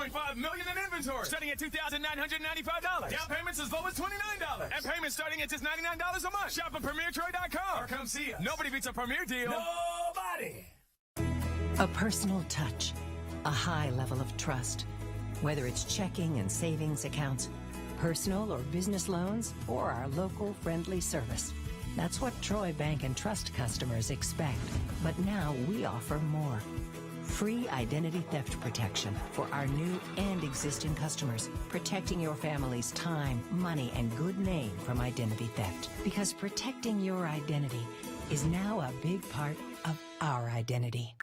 $1.5 million in inventory, starting at $2,995. Down payments as low as $29. And payments starting at just $99 a month. Shop at PremierTroy.com or come see us. Nobody beats a Premier deal. Nobody. A personal touch, a high level of trust. Whether it's checking and savings accounts, personal or business loans, or our local friendly service. That's what Troy Bank and Trust customers expect. But now we offer more. Free identity theft protection for our new and existing customers, protecting your family's time, money, and good name from identity theft. Because protecting your identity is now a big part of our identity.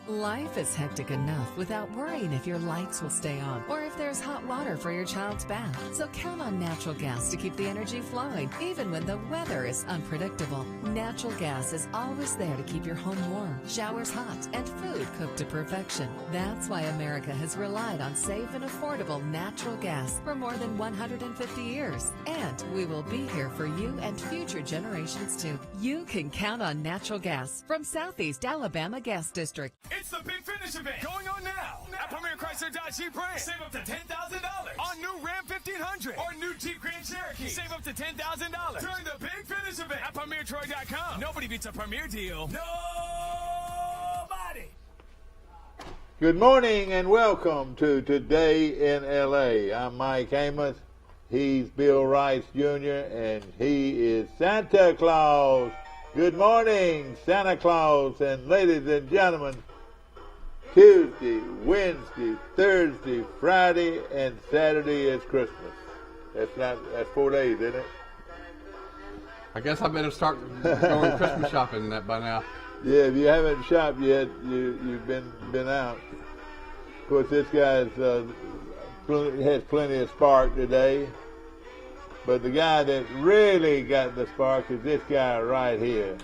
Life is hectic enough without worrying if your lights will stay on or if there's hot water for your child's bath. So count on natural gas to keep the energy flowing, even when the weather is unpredictable. Natural gas is always there to keep your home warm, showers hot, and food cooked to perfection. That's why America has relied on safe and affordable natural gas for more than 150 years. And we will be here for you and future generations too. You can count on natural gas from Southeast Alabama Gas District. It's the Big Finish event going on now at Premier Chrysler Dodge Jeep Ram. Save up to $10,000 on new Ram 1500 or new Jeep Grand Cherokee. Save up to $10,000 during the Big Finish event at PremierTroy.com. Nobody beats a Premier deal. Nobody. Good morning and welcome to Today in L.A. I'm Mike Amos. He's Bill Rice Jr. and he is Santa Claus. Good morning, Santa Claus, and ladies and gentlemen, Tuesday, Wednesday, Thursday, Friday, and Saturday is Christmas. That's 4 days, isn't it? I guess I better start going Christmas shopping by now. Yeah, if you haven't shopped yet, you've been out. Of course, this guy's has plenty of spark today. But the guy that really got the spark is this guy right here.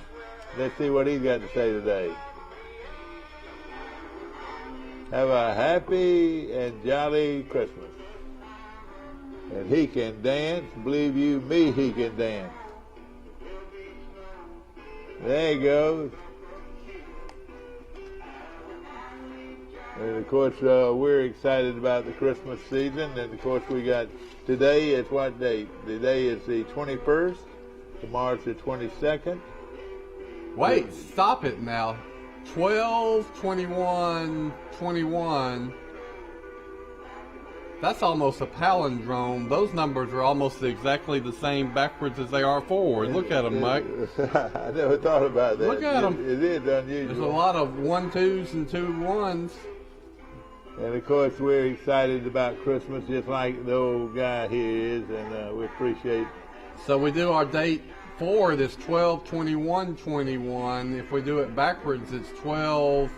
Let's see what he's got to say today. Have a happy and jolly Christmas. And he can dance. Believe you me, he can dance. There he goes. And of course, we're excited about the Christmas season. And of course, we got today is what date? Today is the 21st. Tomorrow's the 22nd. Wait, stop it now. 12, 21, 21. That's almost a palindrome. Those numbers are almost exactly the same backwards as they are forward. Look at them, Mike. I never thought about that. Look at them. It is unusual. There's a lot of 1 2s and 2 1s. And of course, we're excited about Christmas, just like the old guy here is, and we appreciate. So we do our date forward is 12, 21, 21. If we do it backwards, it's 12,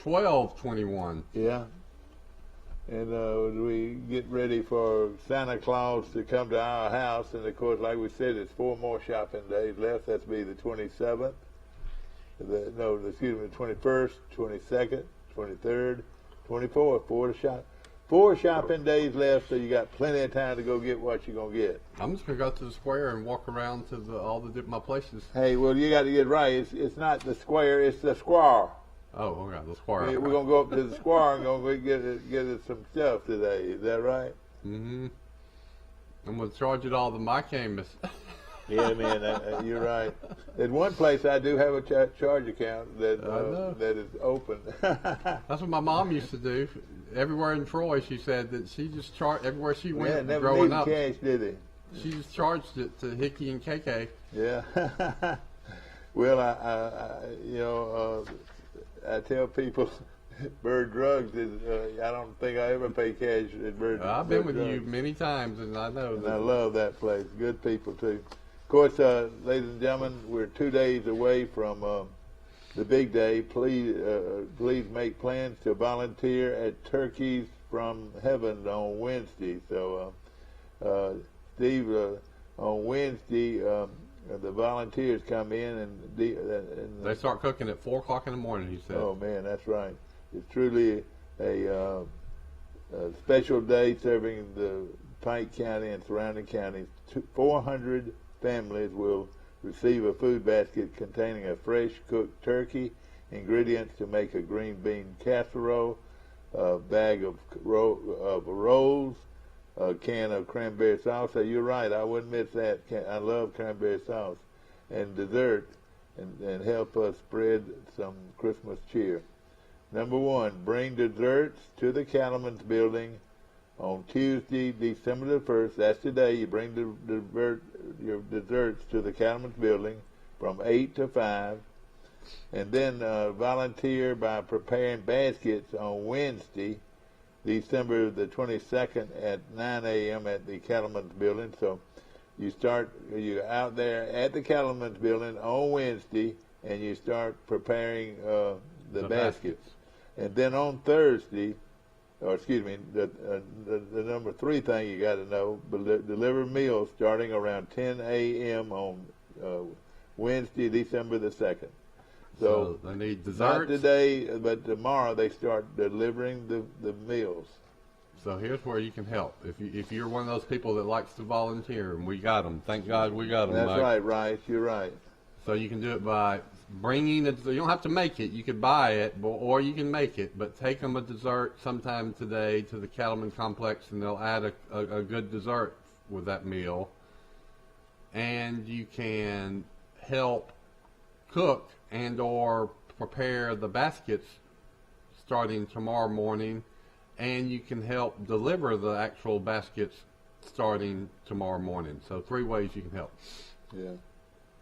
12, 21. Yeah. And we get ready for Santa Claus to come to our house, and of course, like we said, it's 4 more shopping days left. That's be the 27th. The 21st, 22nd. 23rd, 24th, 4 shopping days left, so you got plenty of time to go get what you're going to get. I'm just going to go to the square and walk around to all the different places. Hey, well, you got to get right. It's not the square, it's the square. Oh, okay, the square. We're going to go up to the square and go get it some stuff today. Is that right? Mm-hmm. I'm going to charge it all to Mike Amos. Yeah, man, you're right. At one place, I do have a charge account that is open. That's what my mom used to do. Everywhere in Troy, she said that she just charged everywhere she went never growing up. Cash, did he? She just charged it to Hickey and KK. Yeah. Well, I tell people Bird Drugs is. I don't think I ever pay cash at Bird. I've been with you many times, and I know. And I love that place. Good people too. Of course, ladies and gentlemen, we're 2 days away from the big day. Please make plans to volunteer at Turkeys from Heaven on Wednesday. So, Steve, on Wednesday, the volunteers come in and they start cooking at 4 o'clock in the morning, he said. Oh man, that's right. It's truly a special day serving the Pike County and surrounding counties. 400 families will receive a food basket containing a fresh cooked turkey, ingredients to make a green bean casserole, a bag of rolls, a can of cranberry sauce. So you're right, I wouldn't miss that. I love cranberry sauce. And dessert, and help us spread some Christmas cheer. Number 1, bring desserts to the Cattlemen's Building on Tuesday, December the 1st. That's today. You bring your desserts to the Cattlemen's Building from 8 to 5. And then volunteer by preparing baskets on Wednesday, December the 22nd at 9 a.m. at the Cattlemen's Building. So you're out there at the Cattlemen's Building on Wednesday, and you start preparing the baskets. And then on Thursday, the number 3 thing you got to know, deliver meals starting around 10 a.m. on Wednesday, December the 2nd. So they need desserts. Not today, but tomorrow they start delivering the meals. So here's where you can help. If you're one of those people that likes to volunteer, and we got them. Thank God we got them. That's Mike. right, Rice. You're right. So you can do it by bringing it. You don't have to make it. You could buy it, or you can make it. But take them a dessert sometime today to the Cattleman Complex, and they'll add a good dessert with that meal. And you can help cook and or prepare the baskets starting tomorrow morning, and you can help deliver the actual baskets starting tomorrow morning. So 3 ways you can help. Yeah.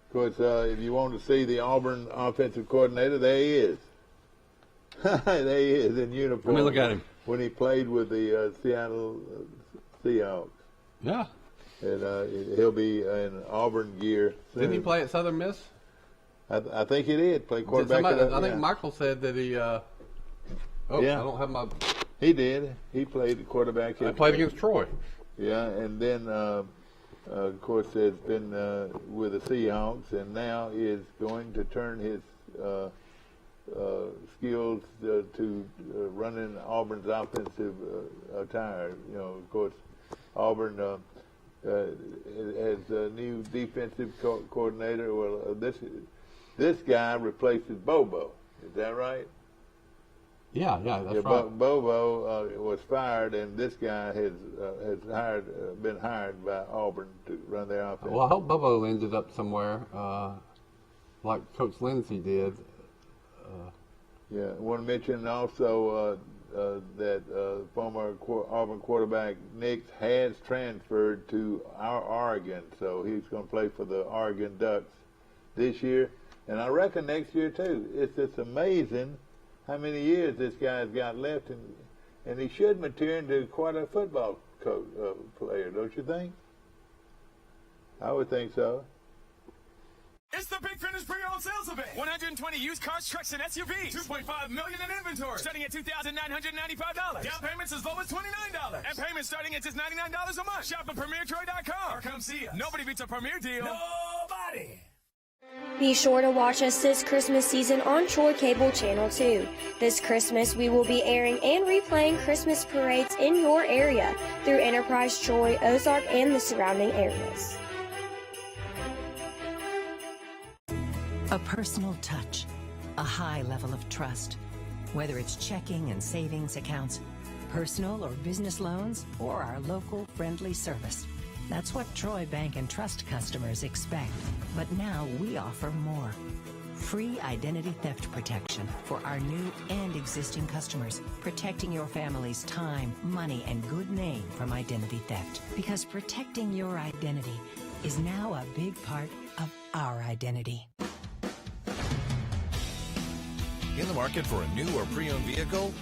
Of course, if you want to see the Auburn offensive coordinator, there he is. There he is in uniform. Let me look at him. When he played with the Seattle Seahawks. Yeah. And he'll be in Auburn gear soon. Didn't he play at Southern Miss? I think he did. Play quarterback. I think Michael said that he. Yeah. I don't have my. He did. He played quarterback. I played against Troy. Yeah, and then of course has been with the Seahawks, and now is going to turn his skills to running Auburn's offensive attire. You know, of course, Auburn has a new defensive coordinator. Well, this guy replaces Bobo. Is that right? Yeah, that's right. Bobo was fired, and this guy has been hired by Auburn to run their offense. Well, I hope Bobo ended up somewhere like Coach Lindsey did. Yeah, I want to mention also that former Auburn quarterback Nix has transferred to our Oregon, so he's going to play for the Oregon Ducks this year, and I reckon next year too. It's just amazing how many years this guy's got left, and he should mature into quite a football player, don't you think? I would think so. It's the Big Finish pre-owned sales event. 120 used cars, trucks, and SUVs. $2.5 million in inventory. Starting at $2,995. Down payments as low as $29. And payments starting at just $99 a month. Shop at PremierTroy.com or come see us. Nobody beats a Premier deal. Nobody. Be sure to watch us this Christmas season on Troy Cable Channel 2. This Christmas, we will be airing and replaying Christmas parades in your area through Enterprise, Troy, Ozark, and the surrounding areas. A personal touch, a high level of trust. Whether it's checking and savings accounts, personal or business loans, or our local friendly service. That's what Troy Bank and Trust customers expect. But now we offer more. Free identity theft protection for our new and existing customers, protecting your family's time, money, and good name from identity theft. Because protecting your identity is now a big part of our identity. In the market for a new or pre-owned vehicle?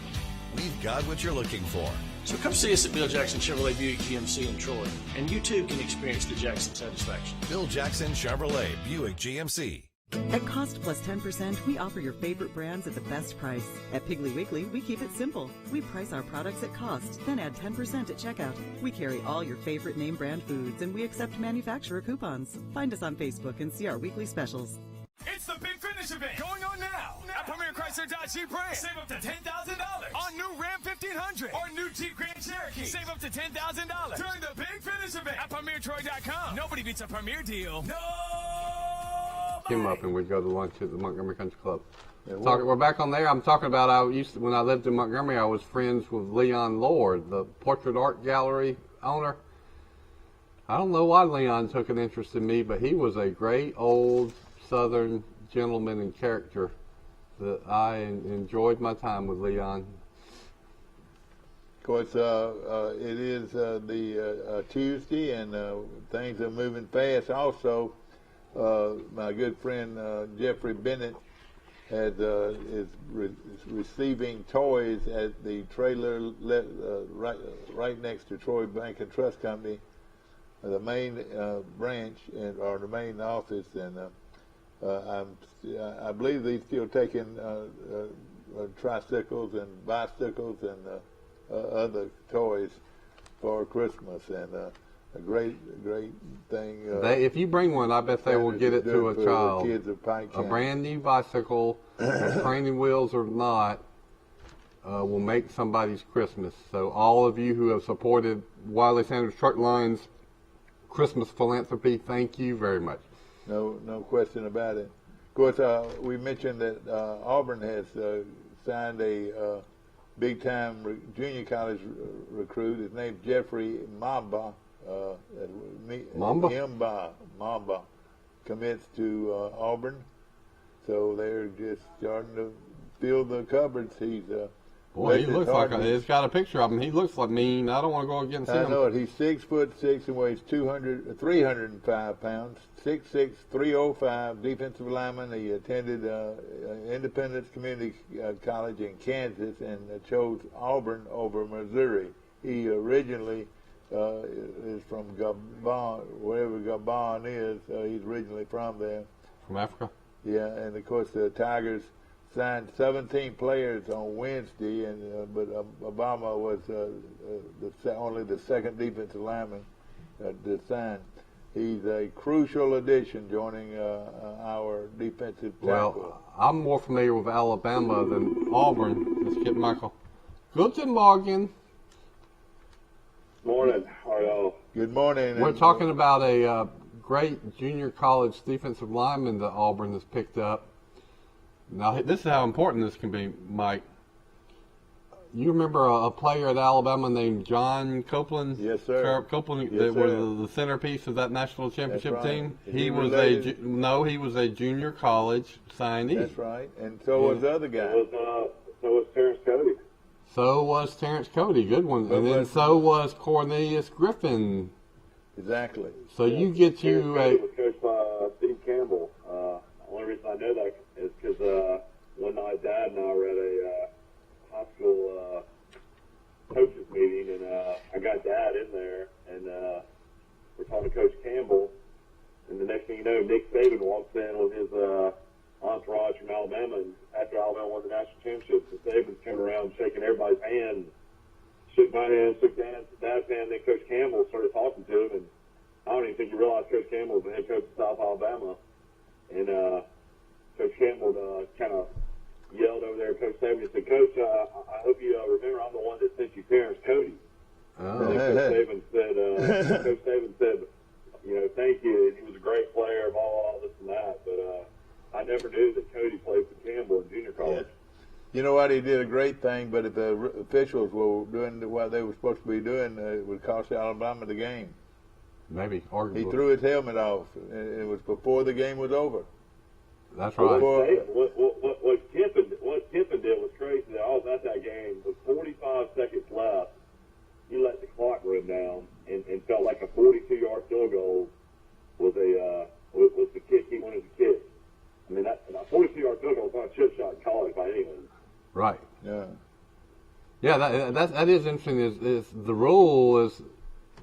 We've got what you're looking for. So come see us at Bill Jackson Chevrolet Buick GMC in Troy, and you too can experience the Jackson satisfaction. Bill Jackson Chevrolet Buick GMC. At Cost Plus 10%, we offer your favorite brands at the best price. At Piggly Wiggly, we keep it simple. We price our products at cost, then add 10% at checkout. We carry all your favorite name brand foods, and we accept manufacturer coupons. Find us on Facebook and see our weekly specials. It's the Big Finish event going on now at Premier Chrysler Dodge Jeep Ram. Save up to $10,000 on new Ram 1500 or new Jeep Grand Cherokee. Save up to $10,000 during the Big Finish event at PremierTroy.com. Nobody beats a Premier deal. No. Him up and we'd go to lunch at the Montgomery Country Club. We're back on there. I'm talking about when I lived in Montgomery, I was friends with Leon Lord, the portrait art gallery owner. I don't know why Leon took an interest in me, but he was a great old Southern gentleman and character that I enjoyed my time with Leon. Of course, it is the Tuesday, and things are moving fast. Also, my good friend Jeffrey Bennett is receiving toys at the trailer right next to Troy Bank and Trust Company, the main branch or the main office, and I believe they're still taking tricycles and bicycles and other toys for Christmas, and a great thing. If you bring one, I bet they will get it to a child. Kids of Pike a County. brand new bicycle, training wheels or not, will make somebody's Christmas. So all of you who have supported Wiley Sanders Truck Line's Christmas philanthropy, thank you very much. No question about it. Of course, we mentioned that Auburn has signed a big-time junior college recruit. His name's Jeffrey Mamba. Mamba commits to Auburn, so they're just starting to fill the cupboards. He's boy, he looks like it's got a picture of him. He looks like mean. I don't want to go against him. I know it. He's 6'6" and weighs 305 pounds. 6'6", 305, defensive lineman. He attended Independence Community College in Kansas and chose Auburn over Missouri. He originally is from Gabon, wherever Gabon is. He's originally from there. From Africa? Yeah, and of course the Tigers signed 17 players on Wednesday, and but Obama was only the second defensive lineman to sign. He's a crucial addition, joining our defensive tackle. Well, I'm more familiar with Alabama than Auburn. Let's get Michael. Guten Morgen. Morning. How are y'all? Good morning. We're talking about a great junior college defensive lineman that Auburn has picked up. Now, this is how important this can be, Mike. You remember a player at Alabama named John Copeland? Yes, sir. Copeland, yes, that sir. was the centerpice of that national championship That's right. team. He was he was a junior college signee. That's right, and so was the other guy. So was Terrence Cody. So was Terrence Cody, good one, and then so was Cornelius Griffin. Exactly. So you get Terrence Cody was coached by Steve Campbell. The only reason I know that is because one night Dad and I were at a high school coaches meeting, and I got Dad in there, and we're talking to Coach Campbell, and the next thing you know, Nick Saban walks in with his entourage from Alabama, and after Alabama won the national championship, the Sabans came around shaking everybody's hand, shook my hand, shook Dad's hand, then Coach Campbell started talking to him, and I don't even think he realized Coach Campbell was the head coach of South Alabama, and Coach Campbell kind of yelled over there at Coach Saban and said, Coach, I hope you remember I'm the one that sent you Terrence Cody. And then Coach Saban said, thank you. He was a great player, all this and that, but I never knew that Cody played for Campbell in junior college. You know what? He did a great thing, but if the officials were doing what they were supposed to be doing, it would cost Alabama the game. Maybe, arguably. He threw his helmet off. It was before the game was over. That's right. What Kiffin did was crazy. I was at that game with 45 seconds left. He let the clock run down and felt like a 42-yard field goal was the kick he wanted to kick. I mean, that 42-yard field goal is not a chip shot in college by anyone. Right. Yeah. Yeah, that is interesting. Is the rule is,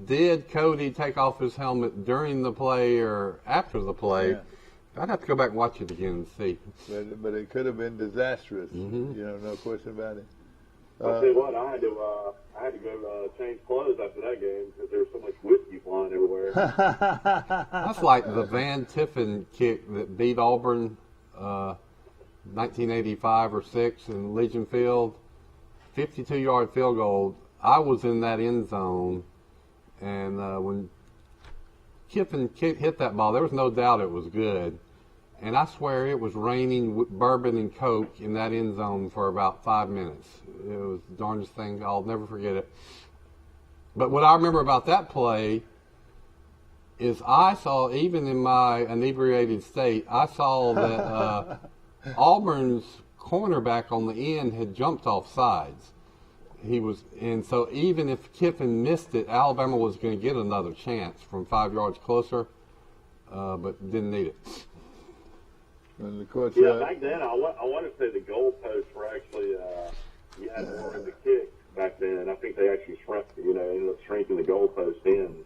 did Cody take off his helmet during the play or after the play? Yeah. I'd have to go back and watch it again and see. But it could have been disastrous. No question about it. I'll tell you what, I had to go change clothes after that game because there was so much whiskey flying everywhere. That's like the Van Tiffen kick that beat Auburn 1985 or 6 in Legion Field. 52-yard field goal. I was in that end zone, and when Kiffin hit that ball, there was no doubt it was good. And I swear it was raining bourbon and Coke in that end zone for about 5 minutes. It was the darndest thing. I'll never forget it. But what I remember about that play is I saw, even in my inebriated state, I saw that Auburn's cornerback on the end had jumped off sides. And so even if Kiffin missed it, Alabama was going to get another chance from 5 yards closer, but didn't need it. And of course, back then, I want to say the goalposts were actually, you had more in the kick back then. I think they actually ended up shrinking the goalpost in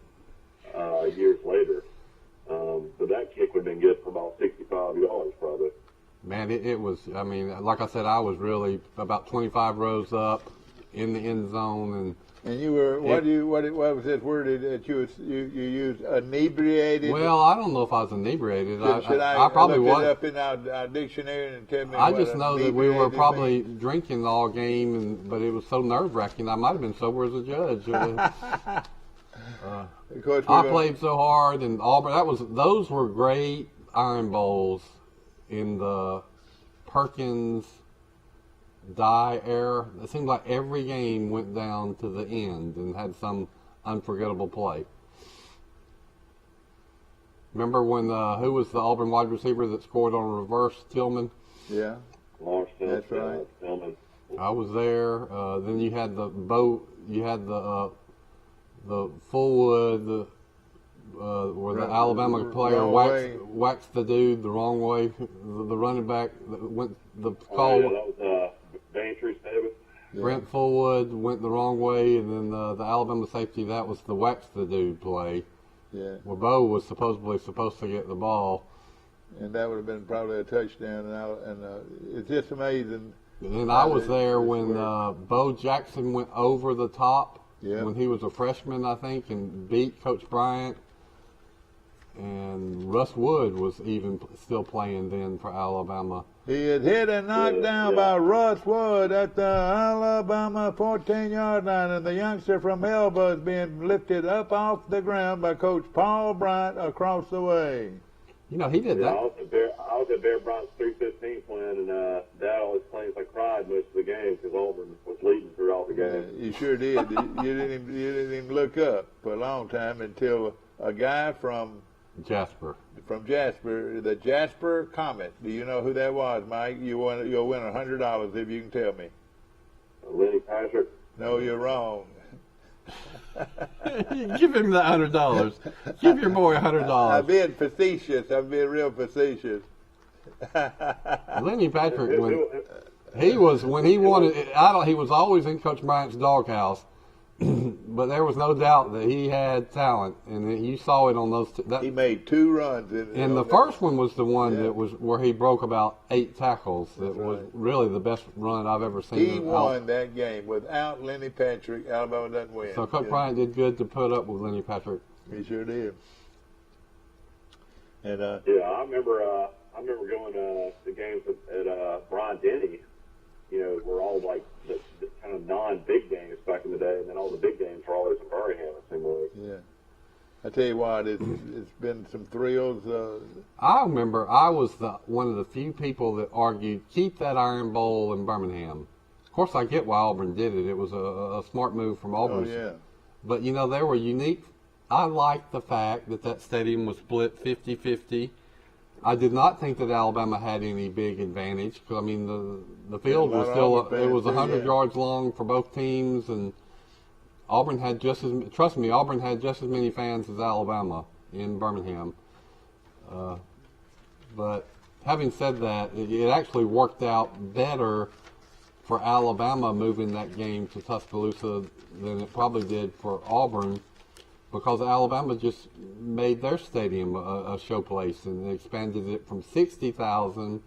years later. But that kick would have been good for about 65 yards, probably. Man, it was, I mean, like I said, I was really about 25 rows up in the end zone. And you were, what was this word that you used, inebriated? Well, I don't know if I was inebriated. Should I probably look it up in our dictionary and tell me I just know that we were probably drinking all game, but it was so nerve-wracking. I might have been sober as a judge. I played so hard, and Auburn. Those were great Iron Bowls in the Perkins Dye era. It seemed like every game went down to the end and had some unforgettable play. Remember when who was the Auburn wide receiver that scored on a reverse? Tillman. Yeah, that's right. Tillman. I was there. Then you had the boat. You had the Fullwood, where the Alabama player waxed the dude the wrong way. The running back that went the call. That was Davis. Brent Fullwood went the wrong way, and then the Alabama safety, that was the wax the dude play. Yeah. Where Bo was supposed to get the ball. And that would have been probably a touchdown, and it's just amazing. And I was there when Bo Jackson went over the top when he was a freshman, I think, and beat Coach Bryant. And Russ Wood was even still playing then for Alabama. He is hit and knocked down by Russ Wood at the Alabama 14-yard line, and the youngster from Elba is being lifted up off the ground by Coach Paul Bryant across the way. You know, he did that. I was at Bear Bryant's 315 playing, and Dad always claims I cried most of the game because Auburn was leading throughout the game. You sure did. you didn't even look up for a long time until a guy from Jasper, the Jasper Comet. Do you know who that was, Mike? You'll win $100 if you can tell me. Lenny Patrick. No, you're wrong. Give him the $100. Give your boy $100. I'm being facetious. I'm being real facetious. Lenny Patrick, he was always in Coach Bryant's doghouse. But there was no doubt that he had talent, and you saw it on those. He made 2 runs. And the first one was the one that was where he broke about 8 tackles. That was really the best run I've ever seen. He won that game. Without Lenny Patrick, Alabama doesn't win. So Coach Bryant did good to put up with Lenny Patrick. He sure did. And I remember going to the games at Brian Denny. You know, were all like the kind of non-big games back in the day, and then all the big games were always in Birmingham, it seemed like. Yeah. I tell you what, it's been some thrills. I remember I was one of the few people that argued, keep that Iron Bowl in Birmingham. Of course, I get why Auburn did it. It was a smart move from Auburn. Oh, yeah. But, you know, they were unique. I liked the fact that stadium was split 50-50. I did not think that Alabama had any big advantage because, I mean, the field was still, it was 100 yards long for both teams, and Auburn had Auburn had just as many fans as Alabama in Birmingham. But having said that, it actually worked out better for Alabama moving that game to Tuscaloosa than it probably did for Auburn because Alabama just made their stadium a show place, and they expanded it from 60,000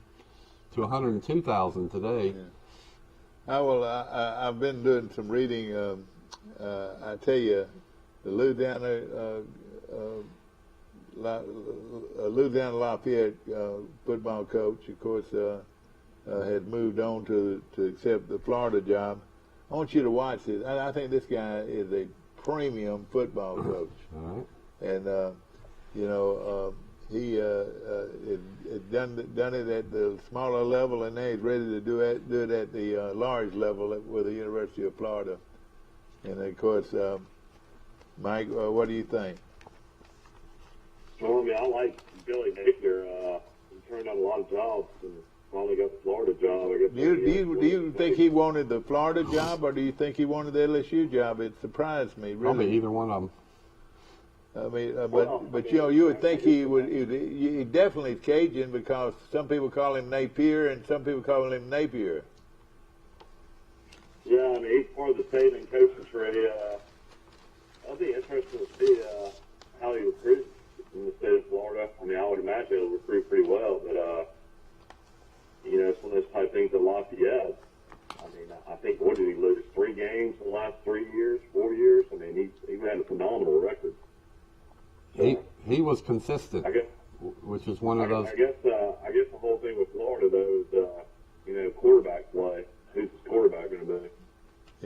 to 102,000 today. Yeah. I've been doing some reading. I tell you, the Louisiana Lafayette football coach, of course, had moved on to accept the Florida job. I want you to watch this. I think this guy is a premium football coach. All right. And he has done it at the smaller level, and now he's ready to do it at the large level with the University of Florida. And of course, Mike, what do you think? Well, I mean, I like Billy Napier. He turned down a lot of jobs and finally got the Florida job. I guess. Do you think he wanted the Florida job, or do you think he wanted the LSU job? It surprised me, really. Probably either one of them. I mean, but you would think he would. He definitely is Cajun, because some people call him Napier and some people call him Napier. Yeah, I mean, he's part of the saving coaching tree. I'll be interested to see how he recruits in the state of Florida. I mean, I would imagine he'll recruit pretty well, but it's one of those type things at Lafayette. I mean, I think, what did he lose? 3 games in the last 3 years, 4 years? I mean, he had a phenomenal record. So, he was consistent, I guess, which is one of those. I guess the whole thing with Florida, though, is quarterback play. Who's his quarterback going to be?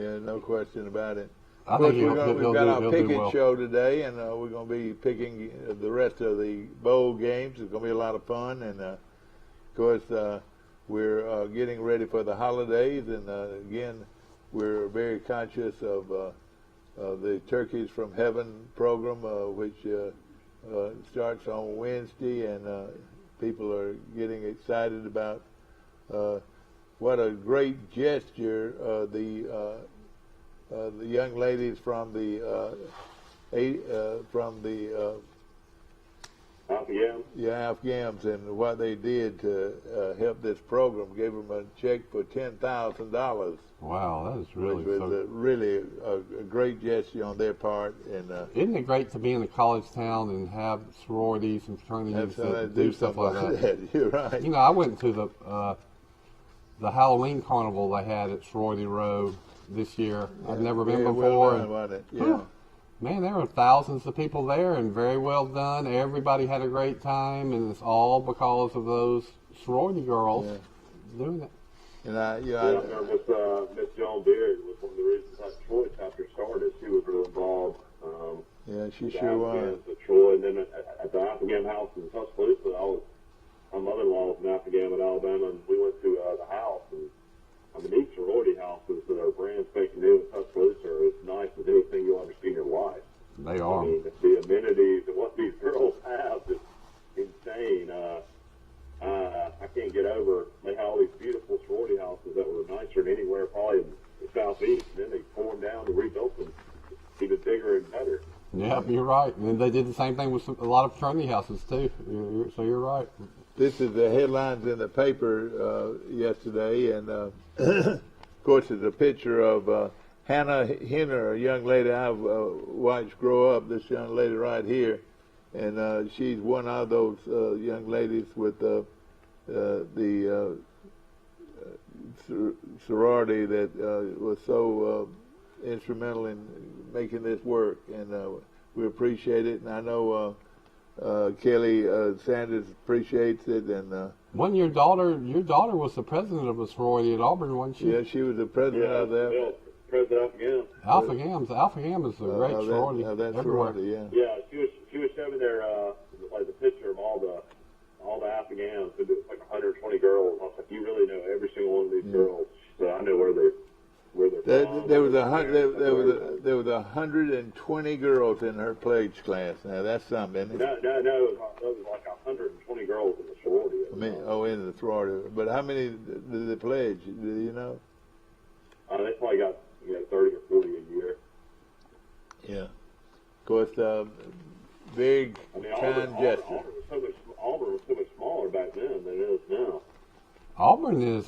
Yeah, no question about it. I think we've got our picking well. show today, and we're going to be picking the rest of the bowl games. It's going to be a lot of fun, and of course, we're getting ready for the holidays, and again, we're very conscious of the Turkeys from Heaven program, which starts on Wednesday, and people are getting excited about what a great gesture the young ladies from the Afghans and what they did to help this program. Gave them a check for $10,000. Wow, that is really which was really a great gesture on their part. And isn't it great to be in a college town and have sororities and fraternities that do stuff like that? You're right. You know, I went to the Halloween carnival they had at Sorority Row this year. Yeah, I've never been before. Well done, wasn't it? Yeah. Man, there were thousands of people there, and very well done. Everybody had a great time, and it's all because of those sorority girls doing it. And I remember Miss Joan Beard was one of the reasons that Troy chapter started. She was really involved. She sure was. Troy, and then at the Affigam house in Tuscaloosa, my mother-in-law was in Affigam in Alabama, and we went to the house. And I mean, these sorority houses that are brand spanking new in Tuscaloosa, it's nice to do anything you'll ever see in your life. They are. I mean, the amenities and what these girls have is insane. I can't get over. They had all these beautiful sorority houses that were nicer than anywhere probably in the southeast, and then they tore them down and rebuilt them even bigger and better. Yeah, you're right. And they did the same thing with a lot of fraternity houses too. So you're right. This is the headlines in the paper yesterday, and of course, it's a picture of Hannah Henner, a young lady I've watched grow up. This young lady right here, and she's one of those young ladies with the sorority that was so instrumental in making this work, and we appreciate it. And I know Kelly Sanders appreciates it, and your daughter was the president of a sorority at Auburn, wasn't she? Yeah, she was the president of that. President Alpha-Gam is a great sorority. That everywhere. sorority, yeah. Yeah, she was showing there like the picture of all the Alpha-Gams. It was like 120 girls. I was like, you really know every single one of these girls. So I know where they're from. There was 120 girls in her pledge class. Now that's something, isn't it? No, it was like 120 girls in the sorority. In the sorority. But how many did they pledge? Do you know? They probably got 30 or 40 a year. Yeah. Of course, big kind gesture. Auburn was so much smaller back then than it is now. Auburn is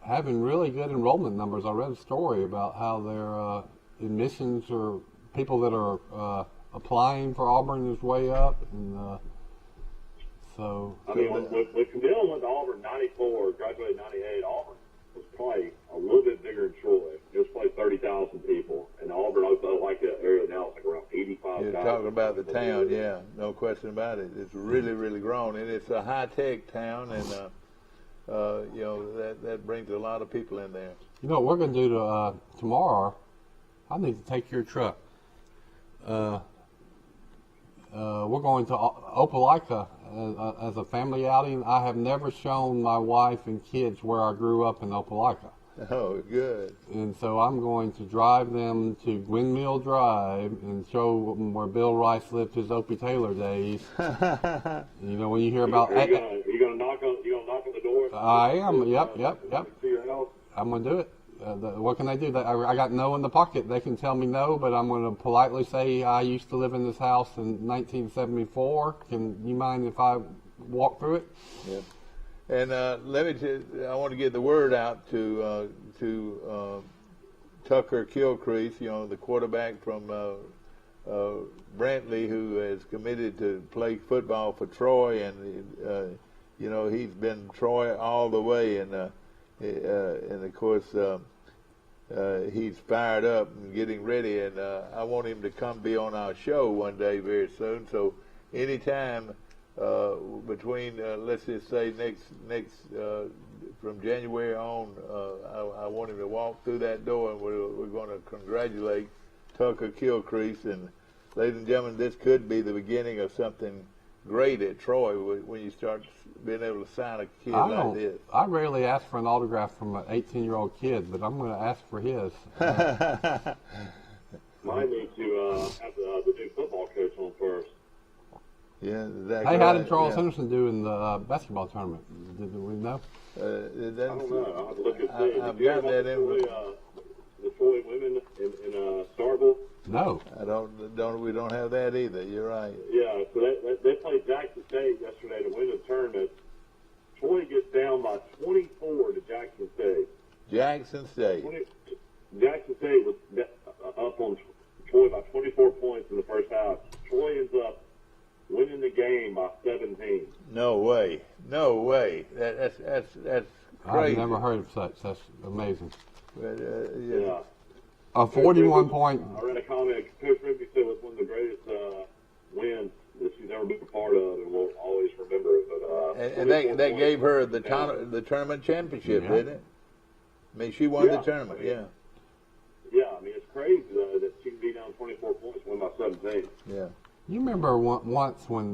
having really good enrollment numbers. I read a story about how their admissions are people that are applying for Auburn is way up, and so. I mean, when Camille went to Auburn '94, graduated '98, Auburn was probably a little bit bigger than Troy. It was probably 30,000 people, and Auburn, like the area now, it's like around 85,000. You're talking about the town, yeah, no question about it. It's really, really grown, and it's a high-tech town, and you know that brings a lot of people in there. You know what we're going to do tomorrow? I need to take your truck. We're going to Opelika as a family outing. I have never shown my wife and kids where I grew up in Opelika. Oh, good. And so I'm going to drive them to Windmill Drive and show them where Bill Rice lived his Opie Taylor days. You know, when you hear about... Are you gonna knock on the door? I am, yep. See your house? I'm going to do it. What can they do? I got no in the pocket. They can tell me no, but I'm going to politely say I used to live in this house in 1974. Can you mind if I walk through it? Yep. And I want to get the word out to Tucker Kilcrease, you know, the quarterback from Brantley, who has committed to play football for Troy, and you know, he's been Troy all the way, and of course he's fired up and getting ready, and I want him to come be on our show one day very soon. So anytime between let's just say next from January on, I want him to walk through that door, and we're going to congratulate Tucker Kilcrease. And ladies and gentlemen, this could be the beginning of something great at Troy when you start being able to sign a kid like this. I rarely ask for an autograph from an 18-year-old kid, but I'm going to ask for his. Might need to have the new football coach on first. Yeah, exactly. Hey, how did Charles Henderson do in the basketball tournament? Did we know? I don't know. I'll have to look and see. I've got that in. The Troy women in Starville? No. We don't have that either. You're right. Yeah, so they played Jackson State yesterday to win the tournament. Troy gets down by 24 to Jackson State. Jackson State was up on Troy by 24 points in the first half. Troy ends up winning the game by 17. No way. That's crazy. I've never heard of such. That's amazing. But, yeah. A 41-point. I read a comment. Coach Rippey said it was one of the greatest wins that she's ever been a part of, and we'll always remember it. But and that gave her the tournament championship, didn't it? I mean, she won the tournament. Yeah. Yeah, I mean, it's crazy that she can be down 24 points, win by 17. Yeah. You remember once when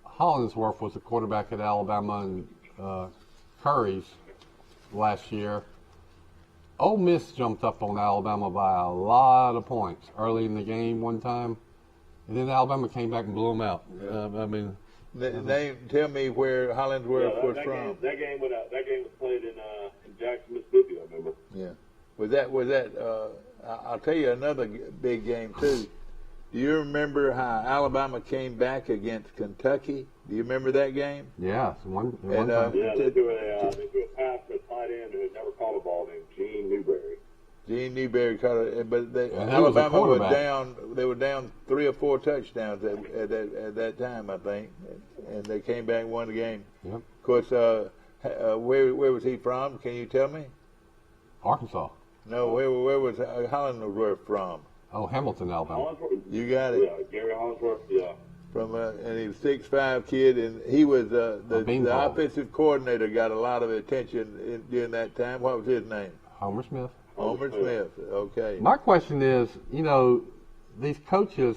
Hollingsworth was a quarterback at Alabama and Curry's last year. Ole Miss jumped up on Alabama by a lot of points early in the game one time, and then Alabama came back and blew them out. I mean, tell me where Hollingsworth was from. That game was played in Jackson, Mississippi. I remember. Yeah, was that? I'll tell you another big game too. Do you remember how Alabama came back against Kentucky? Do you remember that game? Yeah, one time. They threw a pass to a tight end who had never caught a ball named Gene Newberry. Gene Newberry caught it, but Alabama was down. They were down 3 or 4 touchdowns at that time, I think, and they came back and won the game. Yep. Of course, where was he from? Can you tell me? Arkansas. No, where was Hollingsworth from? Oh, Hamilton, Alabama. You got it. Yeah, Gary Hollingsworth. Yeah. From and he was a 6'5" kid, and he was the offensive coordinator. Got a lot of attention during that time. What was his name? Homer Smith. Homer Smith. Okay. My question is, you know, these coaches.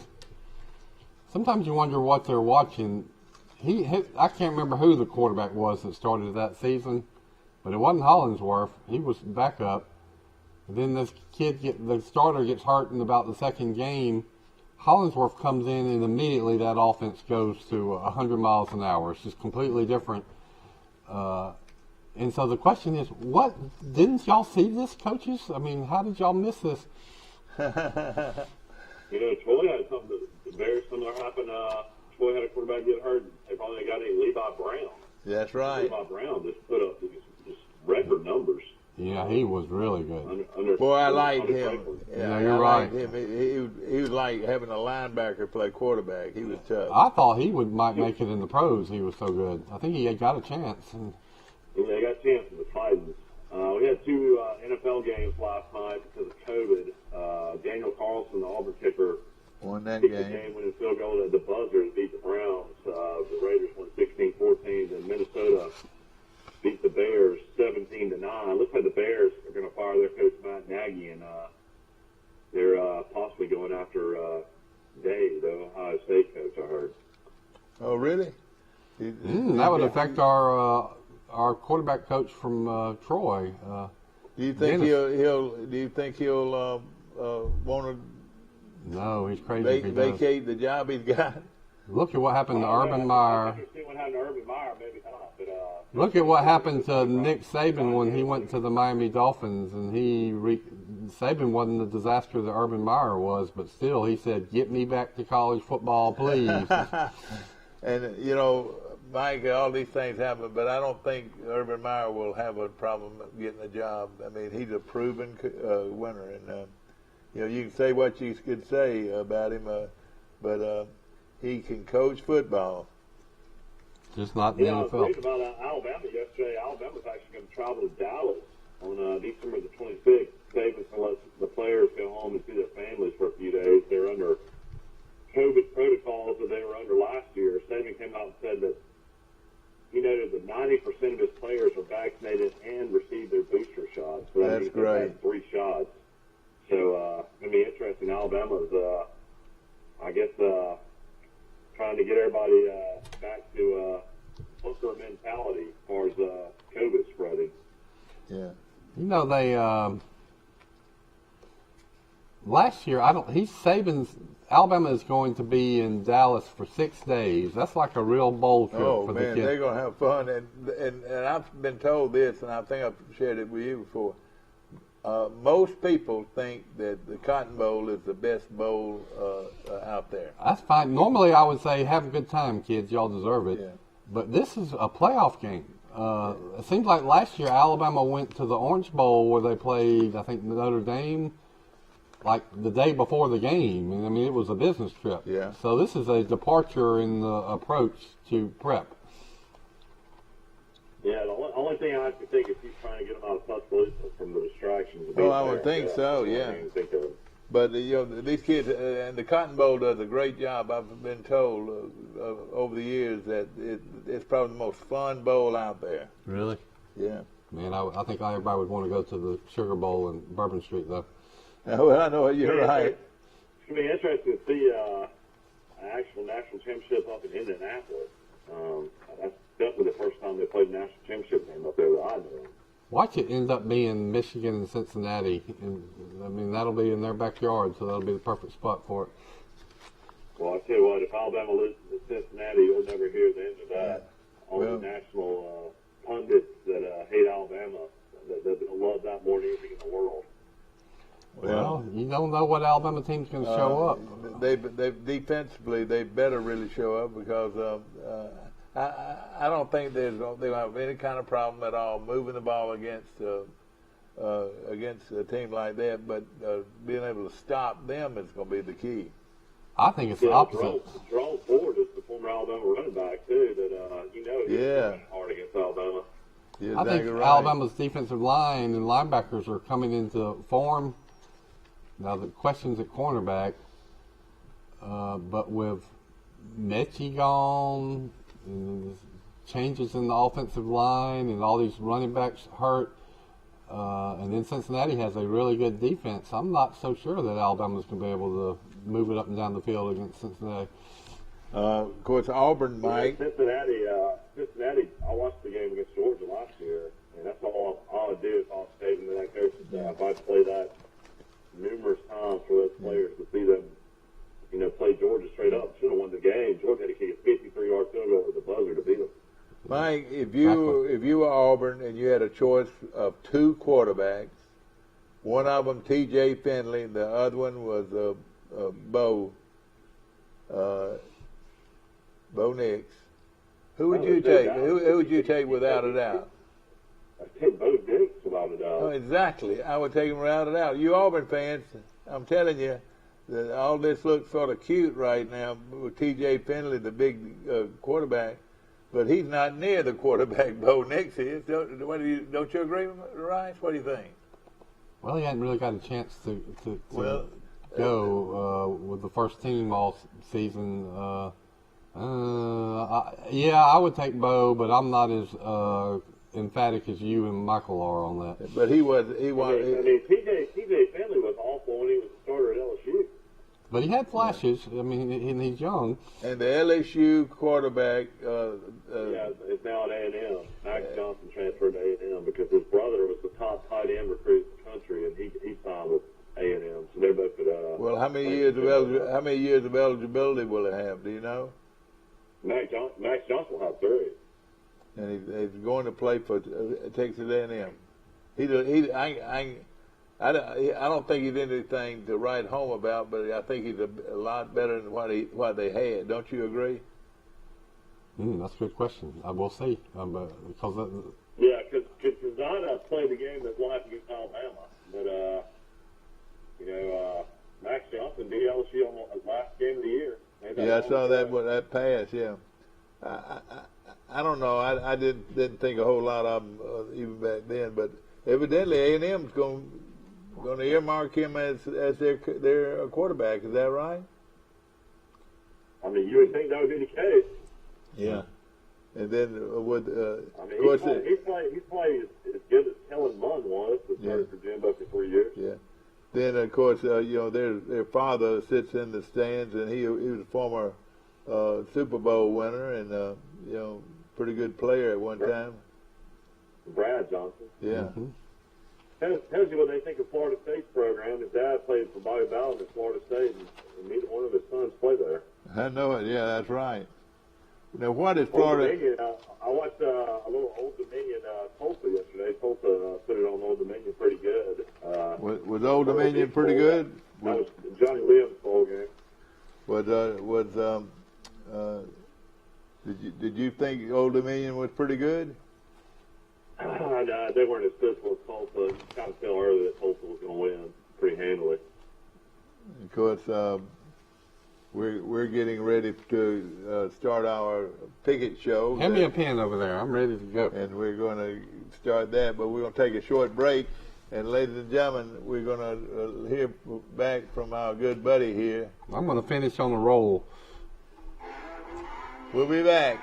Sometimes you wonder what they're watching. I can't remember who the quarterback was that started that season, but it wasn't Hollingsworth. He was backup. And then this the starter gets hurt in about the second game. Hollingsworth comes in, and immediately that offense goes to 100 miles an hour. It's just completely different. And so the question is, didn't y'all see this, coaches? I mean, how did y'all miss this? You know, Troy had something very similar happen. Troy had a quarterback get hurt. They probably got Levi Brown. That's right. Levi Brown just put up just record numbers. Yeah, he was really good. Boy, I liked him. Yeah, you're right. Him. He was like having a linebacker play quarterback. He was tough. I thought he might make it in the pros. He was so good. I think he had got a chance. Yeah, they got a chance with the Titans. We had two NFL games last night because of COVID. Daniel Carlson, the Auburn kicker, won that kicked game. the game-winning field goal at the buzzer to beat the Browns. The Raiders won 16-14, and Minnesota beat the Bears 17-9. Looks like the Bears are going to fire their coach Matt Nagy, and they're possibly going after Dave, the Ohio State coach. I heard. Oh, really? That would affect our quarterback coach from Troy. Do you think he'll want to? No, he's crazy. If he vacate the job he's got. Look at what happened to Urban Meyer. Look at what happened to Nick Saban when he went to the Miami Dolphins, and Saban wasn't the disaster that Urban Meyer was, but still he said, "Get me back to college football, please." And you know, Mike, all these things happen, but I don't think Urban Meyer will have a problem getting a job. I mean, he's a proven winner, and you know, you can say what you could say about him, but he can coach football. Just not the NFL. I was reading about Alabama yesterday. Alabama's actually going to travel to Dallas on December the 26th. Saban to let the players go home and see their families for a few days. They're under COVID protocols that they were under last year. Saban came out and said that he noted that 90% of his players are vaccinated and received their booster shots. So that means they've had 3 shots. So it's going to be interesting. Alabama's, I guess, trying to get everybody back to hooker mentality as far as COVID spreading. Yeah. You know, they last year, Alabama is going to be in Dallas for 6 days. That's like a real bowl trip for the kids. They're going to have fun. And I've been told this, and I think I've shared it with you before. Most people think that the Cotton Bowl is the best bowl out there. That's fine. Normally, I would say, have a good time, kids. Y'all deserve it. Yeah. But this is a playoff game. It seems like last year Alabama went to the Orange Bowl where they played, I think, Notre Dame, like the day before the game. I mean, it was a business trip. Yeah. So this is a departure in the approach to prep. Yeah, the only thing I have to think is he's trying to get them out of Tuscaloosa from the distractions. Oh, I would think so, yeah. But you know, these kids, and the Cotton Bowl does a great job. I've been told over the years that it's probably the most fun bowl out there. Really? Yeah. Man, I think everybody would want to go to the Sugar Bowl in Bourbon Street, though. Well, I know you're right. It's going to be interesting to see an actual national championship up in Indianapolis. That's definitely the first time they played a national championship game up there that I know. Watch it end up being Michigan and Cincinnati. And, I mean, that'll be in their backyard, so that'll be the perfect spot for it. Well, I tell you what, if Alabama loses to Cincinnati, you'll never hear the end of that. All the national pundits that hate Alabama, that love that more than anything in the world. Well, you don't know what Alabama team's going to show up. They defensively, they better really show up because I don't think they'll have any kind of problem at all moving the ball against a team like that. But being able to stop them is going to be the key. I think it's the opposite. Jerome Ford is the former Alabama running back too. That he's running hard against Alabama. Yeah, I think Alabama's defensive line and linebackers are coming into form. Now the question's at cornerback, but with Mechie gone, and changes in the offensive line, and all these running backs hurt, and then Cincinnati has a really good defense. I'm not so sure that Alabama's going to be able to move it up and down the field against Cincinnati. Of course, Auburn, Mike. Cincinnati. I watched the game against Georgia last year, and that's all I do is I'll stay with that coach. If I play that numerous times for those players to see them, play Georgia straight up, should have won the game. Georgia had to kick a 53-yard field goal with the buzzer to beat them. Mike, if you were Auburn and you had a choice of 2 quarterbacks, one of them T.J. Finley, the other one was Bo Nix. Who would you take? Who would you take without a doubt? I'd take Bo Nix without a doubt. Oh, exactly. I would take him without a doubt. You Auburn fans, I'm telling you, that all this looks sort of cute right now with T.J. Finley, the big quarterback, but he's not near the quarterback Bo Nix is. Don't you agree, Rice? What do you think? Well, he hadn't really got a chance to go with the first team all season. I would take Bo, but I'm not as emphatic as you and Michael are on that. But he was. I mean, T.J. Finley was awful when he was the starter at LSU. But he had flashes. I mean, and he's young. And the LSU quarterback. It's now at A&M. Max Johnson transferred to A&M because his brother was the top tight end recruit in the country, and he signed with A&M. So they're both at. Well, how many years of eligibility will it have? Do you know? Max Johnson will have 3. And he's going to play for Texas A&M. I don't think he's anything to write home about, but I think he's a lot better than what they had. Don't you agree? That's a good question. I will see. Because Zana played the game that's live against Alabama, but Max Johnson beat LSU on the last game of the year. Yeah, I saw that pass. Yeah, I don't know. I didn't think a whole lot of them even back then, but evidently A&M's going to earmark him as their quarterback. Is that right? I mean, you would think that would be the case. Yeah. And then he played as good as Kellen Mond was, who started for Jimbo for 3 years. Yeah. Then of course, their father sits in the stands, and he was a former Super Bowl winner, and pretty good player at one time. Brad Johnson. Yeah. Mm-hmm. Tells you what they think of Florida State's program. His dad played for Bobby Bowden at Florida State, and neither one of his sons play there. I know it. Yeah, that's right. Now, what is Florida? I watched a little Old Dominion Tulsa yesterday. Tulsa put it on Old Dominion pretty good. Was Old Dominion pretty good? That was Johnny Williams' bowl game. Did you think Old Dominion was pretty good? No, they weren't as physical as Tulsa. You kind of tell early that Tulsa was going to win pretty handily. Of course, we're getting ready to start our picket show. Hand me a pen over there. I'm ready to go. And we're going to start that, but we're going to take a short break. And ladies and gentlemen, we're going to hear back from our good buddy here. I'm going to finish on a roll. We'll be back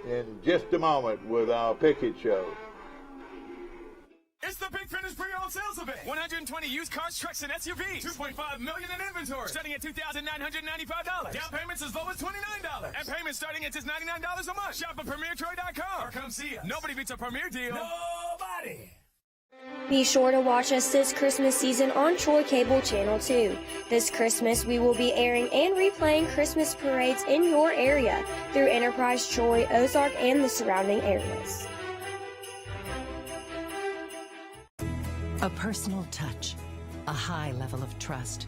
in just a moment with our picket show. It's the Big Finish pre-owned sales event. 120 used cars, trucks, and SUVs. $2.5 million in inventory. Starting at $2,995. Down payments as low as $29. And payments starting at just $99 a month. Shop at PremierTroy.com or come see us. Nobody beats a Premier deal. Nobody. Be sure to watch us this Christmas season on Troy Cable Channel 2. This Christmas, we will be airing and replaying Christmas parades in your area through Enterprise Troy, Ozark, and the surrounding areas. A personal touch, a high level of trust.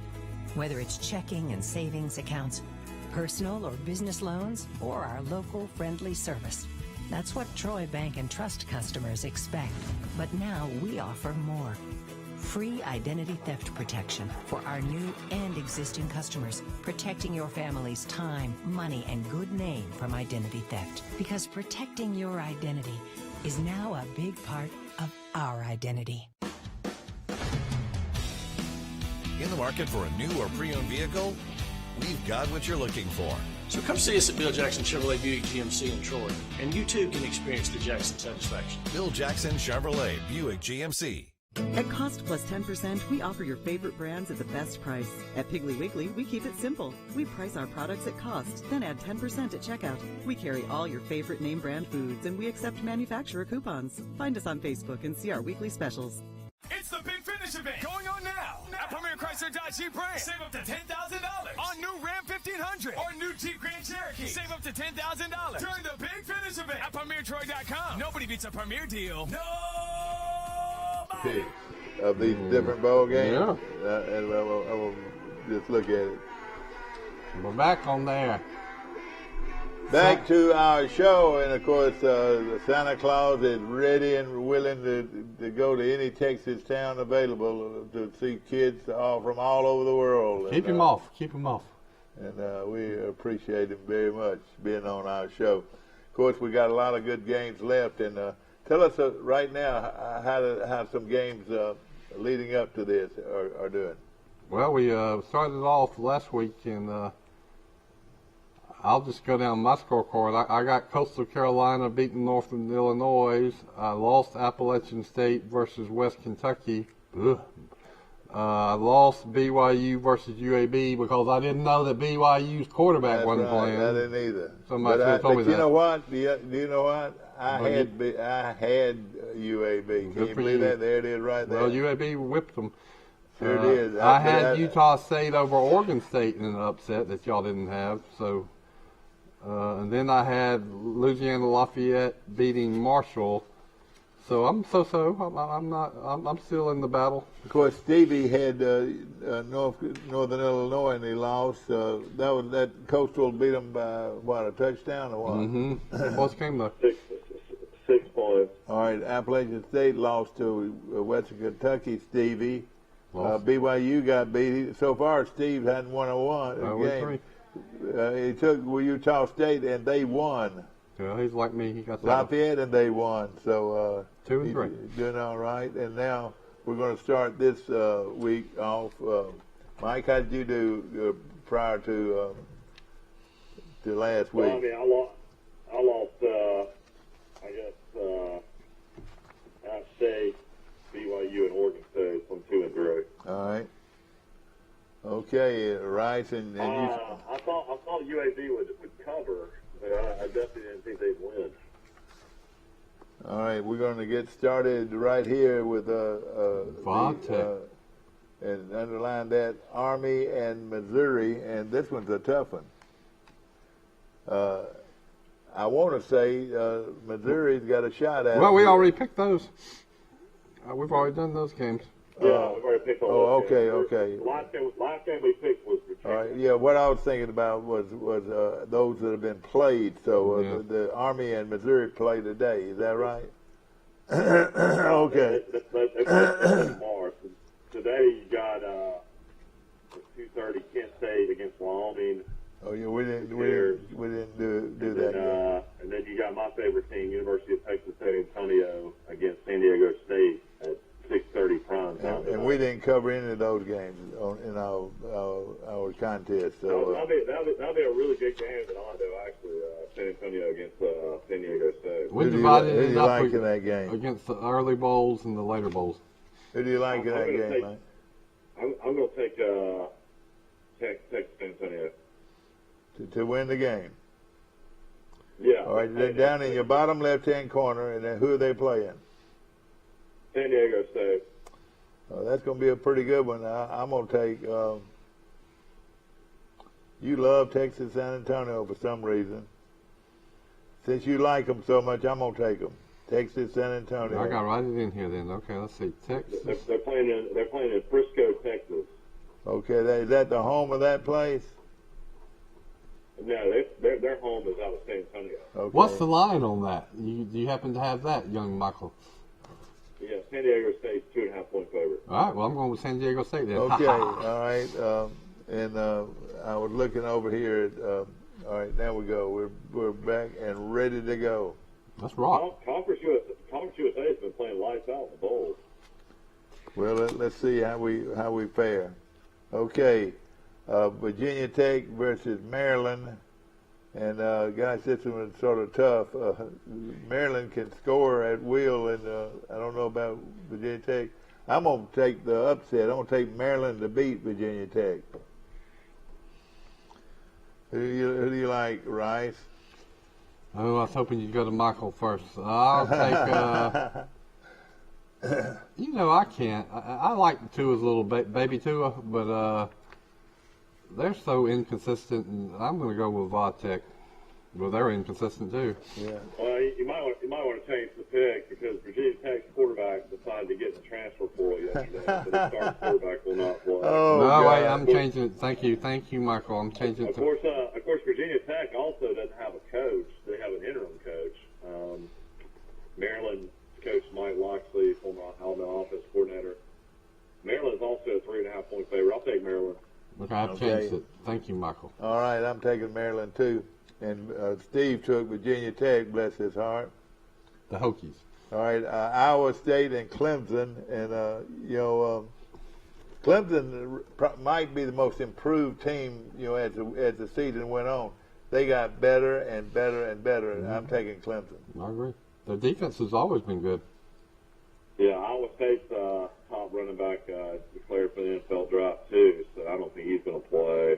Whether it's checking and savings accounts, personal or business loans, or our local friendly service. That's what Troy Bank and Trust customers expect. But now we offer more. Free identity theft protection for our new and existing customers, protecting your family's time, money, and good name from identity theft. Because protecting your identity is now a big part of our identity. In the market for a new or pre-owned vehicle? We've got what you're looking for. So come see us at Bill Jackson Chevrolet Buick GMC in Troy, and you too can experience the Jackson satisfaction. Bill Jackson Chevrolet Buick GMC. At Cost Plus 10%, we offer your favorite brands at the best price. At Piggly Wiggly, we keep it simple. We price our products at cost, then add 10% at checkout. We carry all your favorite name brand foods, and we accept manufacturer coupons. Find us on Facebook and see our weekly specials. It's the Big Finish event going on now at Premier Chrysler Dodge Jeep Ram. Save up to $10,000 on new Ram 1500 or new Jeep Grand Cherokee. Save up to $10,000 during the Big Finish event at PremierTroy.com. Nobody beats a Premier deal. Nobody. Of these different bowl games. Yeah. And I will just look at it. We're back on there. Back to our show, and of course, Santa Claus is ready and willing to go to any Texas town available to see kids from all over the world. Keep him off. Keep him off. And we appreciate him very much being on our show. Of course, we got a lot of good games left, and tell us right now how some games leading up to this are doing. Well, we started off last week, and I'll just go down my scorecard. I got Coastal Carolina beating Northern Illinois. I lost Appalachian State versus West Kentucky. I lost BYU versus UAB because I didn't know that BYU's quarterback wasn't playing. I didn't either. Somebody told me that. You know what? Do you know what? I had UAB. Can you believe that? There it is right there. Well, UAB whipped them. Sure did. I had Utah State over Oregon State in an upset that y'all didn't have. So, and then I had Louisiana Lafayette beating Marshall. So I'm I'm still in the battle. Of course, Stevie had Northern Illinois, and he lost. That Coastal beat them by a touchdown or what? Mm-hmm. What's the game though? 6 points. All right, Appalachian State lost to Western Kentucky. Stevie. BYU got beat. So far, Steve hadn't won a game. He took Utah State, and they won. Yeah, he's like me. He got Lafayette, and they won. So 2 and 3, doing all right. And now we're going to start this week off. Mike, how did you do prior to last week? Well, I mean, I lost. I guess App State, BYU, and Oregon State from 2 and 3. All right. Okay, Rice and I thought UAB would cover, but I definitely didn't think they'd win. All right, we're going to get started right here with and underline that Army and Missouri, and this one's a tough one. I want to say Missouri's got a shot at it. Well, we already picked those. We've already done those games. Yeah, we've already picked all those games. Okay. Last game we picked was Virginia. All right, yeah, what I was thinking about was those that have been played. So the Army and Missouri play today. Is that right? Okay. They play tomorrow. Today you got 2:30 Kent State against Wyoming. Oh yeah, we didn't do that. And then you got my favorite team, University of Texas San Antonio against San Diego State at 6:30 prime time. And we didn't cover any of those games in our contest. So that'll be a really good game in Orlando, actually. San Antonio against San Diego State. We divided who do you up like in that game? Against the early bowls and the later bowls. Who do you like in that game, Mike? I'm going to take Texas San Antonio. To win the game. Yeah. All right, then down in your bottom left-hand corner, and then who are they playing? San Diego State. That's going to be a pretty good one. I'm going to take. You love Texas San Antonio for some reason. Since you like them so much, I'm going to take them. Texas San Antonio. I got to write it in here then. Okay, let's see. Texas. They're playing in Frisco, Texas. Okay, is that the home of that place? No, their home is out of San Antonio. Okay. What's the line on that? Do you happen to have that, young Michael? Yeah, San Diego State's 2.5-point favorite. All right, well, I'm going with San Diego State then. Okay, all right. And I was looking over here at. All right, now we go. We're back and ready to go. Let's rock. Conference USA has been playing lights out in the bowl. Well, let's see how we fare. Okay, Virginia Tech versus Maryland, and guys, this one was sort of tough. Maryland can score at will, and I don't know about Virginia Tech. I'm gonna take the upset. I'm gonna take Maryland to beat Virginia Tech. Who do you like, Rice? Oh, I was hoping you'd go to Michael first. I'll take. I can't. I like Tua's little baby Tua, but they're so inconsistent, and I'm going to go with Vodtech. Well, they're inconsistent too. Yeah. Well, you might want to change the pick because Virginia Tech's quarterback decided to get in the transfer portal yesterday, so the starting quarterback will not play. Oh, No, God. wait, I'm changing it. Thank you, Michael. I'm changing it. Of course, Virginia Tech also doesn't have a coach. They have an interim coach. Maryland coach Mike Loxley, former Alabama offense coordinator. Maryland's also a 3.5-point favorite. I'll take Maryland. Okay, I've changed it. Thank you, Michael. All right, I'm taking Maryland too. And Steve took Virginia Tech, bless his heart. The Hokies. All right, Iowa State and Clemson. And, Clemson might be the most improved team, as the season went on. They got better and better and better. Mm-hmm. I'm taking Clemson. I agree. Their defense has always been good. Yeah, Iowa State's top running back declared for the NFL draft too, so I don't think he's going to play.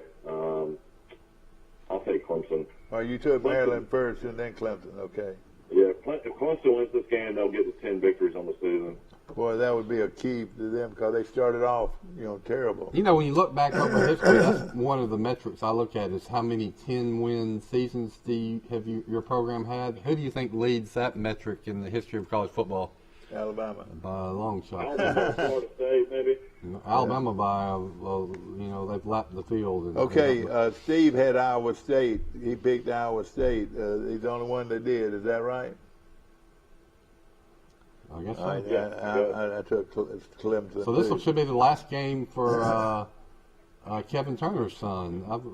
I'll take Clemson. Well, you took Maryland first and then Clemson. Okay. Yeah, if Clemson wins this game, they'll get to 10 victories on the season. Boy, that would be a key to them because they started off, terrible. When you look back over history, that's one of the metrics I look at is how many 10-win seasons your program had. Who do you think leads that metric in the history of college football? Alabama. By a long shot. Alabama, Florida State, maybe. Alabama by, they've lapped the field. Okay, Steve had Iowa State. He picked Iowa State. He's the only one that did. Is that right? I guess so. I took Clemson. So this should be the last game for Kevin Turner's son. I've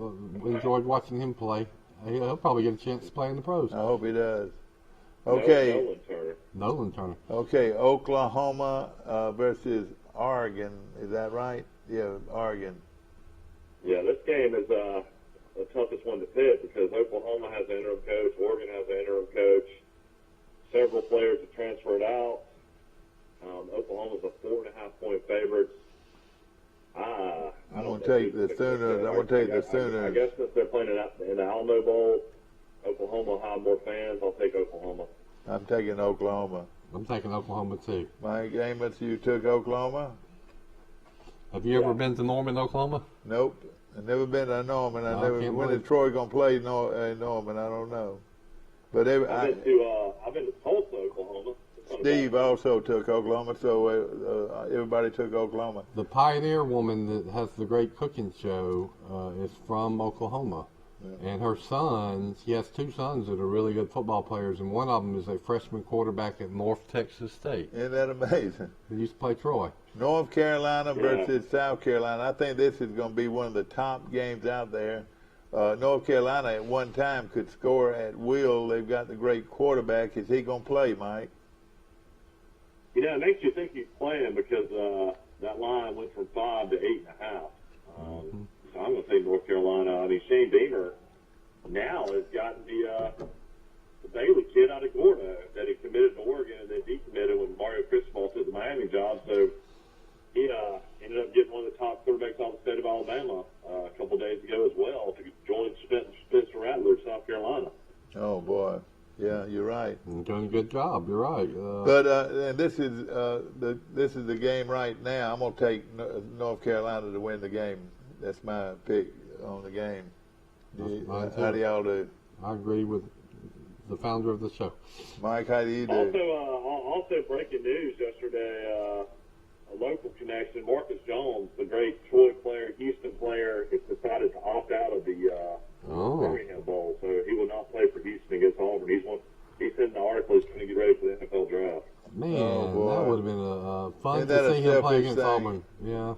enjoyed watching him play. He'll probably get a chance to play in the pros. I hope he does. Okay. Nolan Turner. Okay, Oklahoma versus Oregon. Is that right? Yeah, Oregon. Yeah, this game is the toughest one to pick because Oklahoma has an interim coach, Oregon has an interim coach. Several players have transferred out. Oklahoma's a 4.5-point favorite. I'm going to take the Sooners. I'm going to take the Sooners. I guess since they're playing in the Alamo Bowl, Oklahoma will have more fans. I'll take Oklahoma. I'm taking Oklahoma. I'm taking Oklahoma too. Mike Amos, you took Oklahoma? Have you ever been to Norman, Oklahoma? Nope. I've never been to Norman. When is Troy going to play Norman? I don't know. But I've been to Tulsa, Oklahoma. Steve also took Oklahoma, so everybody took Oklahoma. The Pioneer woman that has the great cooking show is from Oklahoma. Yeah. And her sons, she has two sons that are really good football players, and one of them is a freshman quarterback at North Texas State. Isn't that amazing? He used to play Troy. North Carolina versus South Carolina. I think this is going to be one of the top games out there. North Carolina at one time could score at will. They've got the great quarterback. Is he going to play, Mike? It makes you think he's playing because that line went from 5 to 8.5. So I'm going to say North Carolina. I mean, Shane Beamer now has gotten the Bailey kid out of Gordo that he committed to Oregon and then decommitted when Mario Cristobal took the Miami job. So he ended up getting one of the top quarterbacks out of the state of Alabama a couple days ago as well to join Spencer Rattler, South Carolina. Oh, boy. Yeah, you're right. You're doing a good job. You're right. But and this is the game right now. I'm going to take North Carolina to win the game. That's my pick on the game. How do y'all do? I agree with the founder of the show. Mike, how do you do? Also breaking news yesterday, a local connection, Marcus Jones, the great Troy player, Houston player, has decided to opt out of the Birmingham Bowl, so he will not play for Houston against Auburn. He said in the article he's going to get ready for the NFL draft. Man, that would have been fun to see him play against Auburn. Yeah.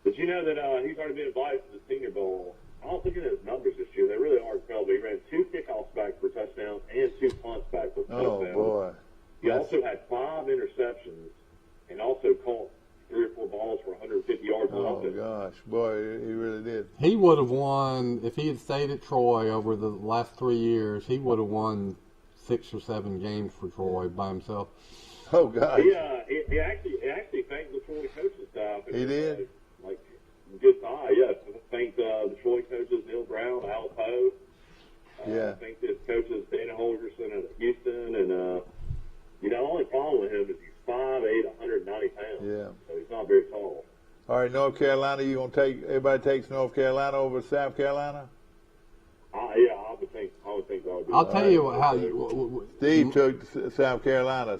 But you know that he's already been invited to the Senior Bowl. I don't think of his numbers this year. They really are incredible. He ran 2 kickoffs back for touchdowns and 2 punts back for touchdowns. Oh, boy. He also had 5 interceptions and also caught 3 or 4 balls for 150 yards. Oh, gosh. Boy, he really did. He would have won, if he had stayed at Troy over the last 3 years, he would have won 6 or 7 games for Troy by himself. Oh, gosh. He actually thanked the Troy coaching staff. He did? Good eye, yes. I thank the Troy coaches, Neil Brown, Al Poe. I think his coaches, Dana Holgerson at Houston. And, the only problem with him is he's 5'8", 190 pounds. Yeah. So he's not very tall. All right, North Carolina, you going to take, everybody takes North Carolina over South Carolina? I would think think that would be. I'll tell you how you. Steve took South Carolina.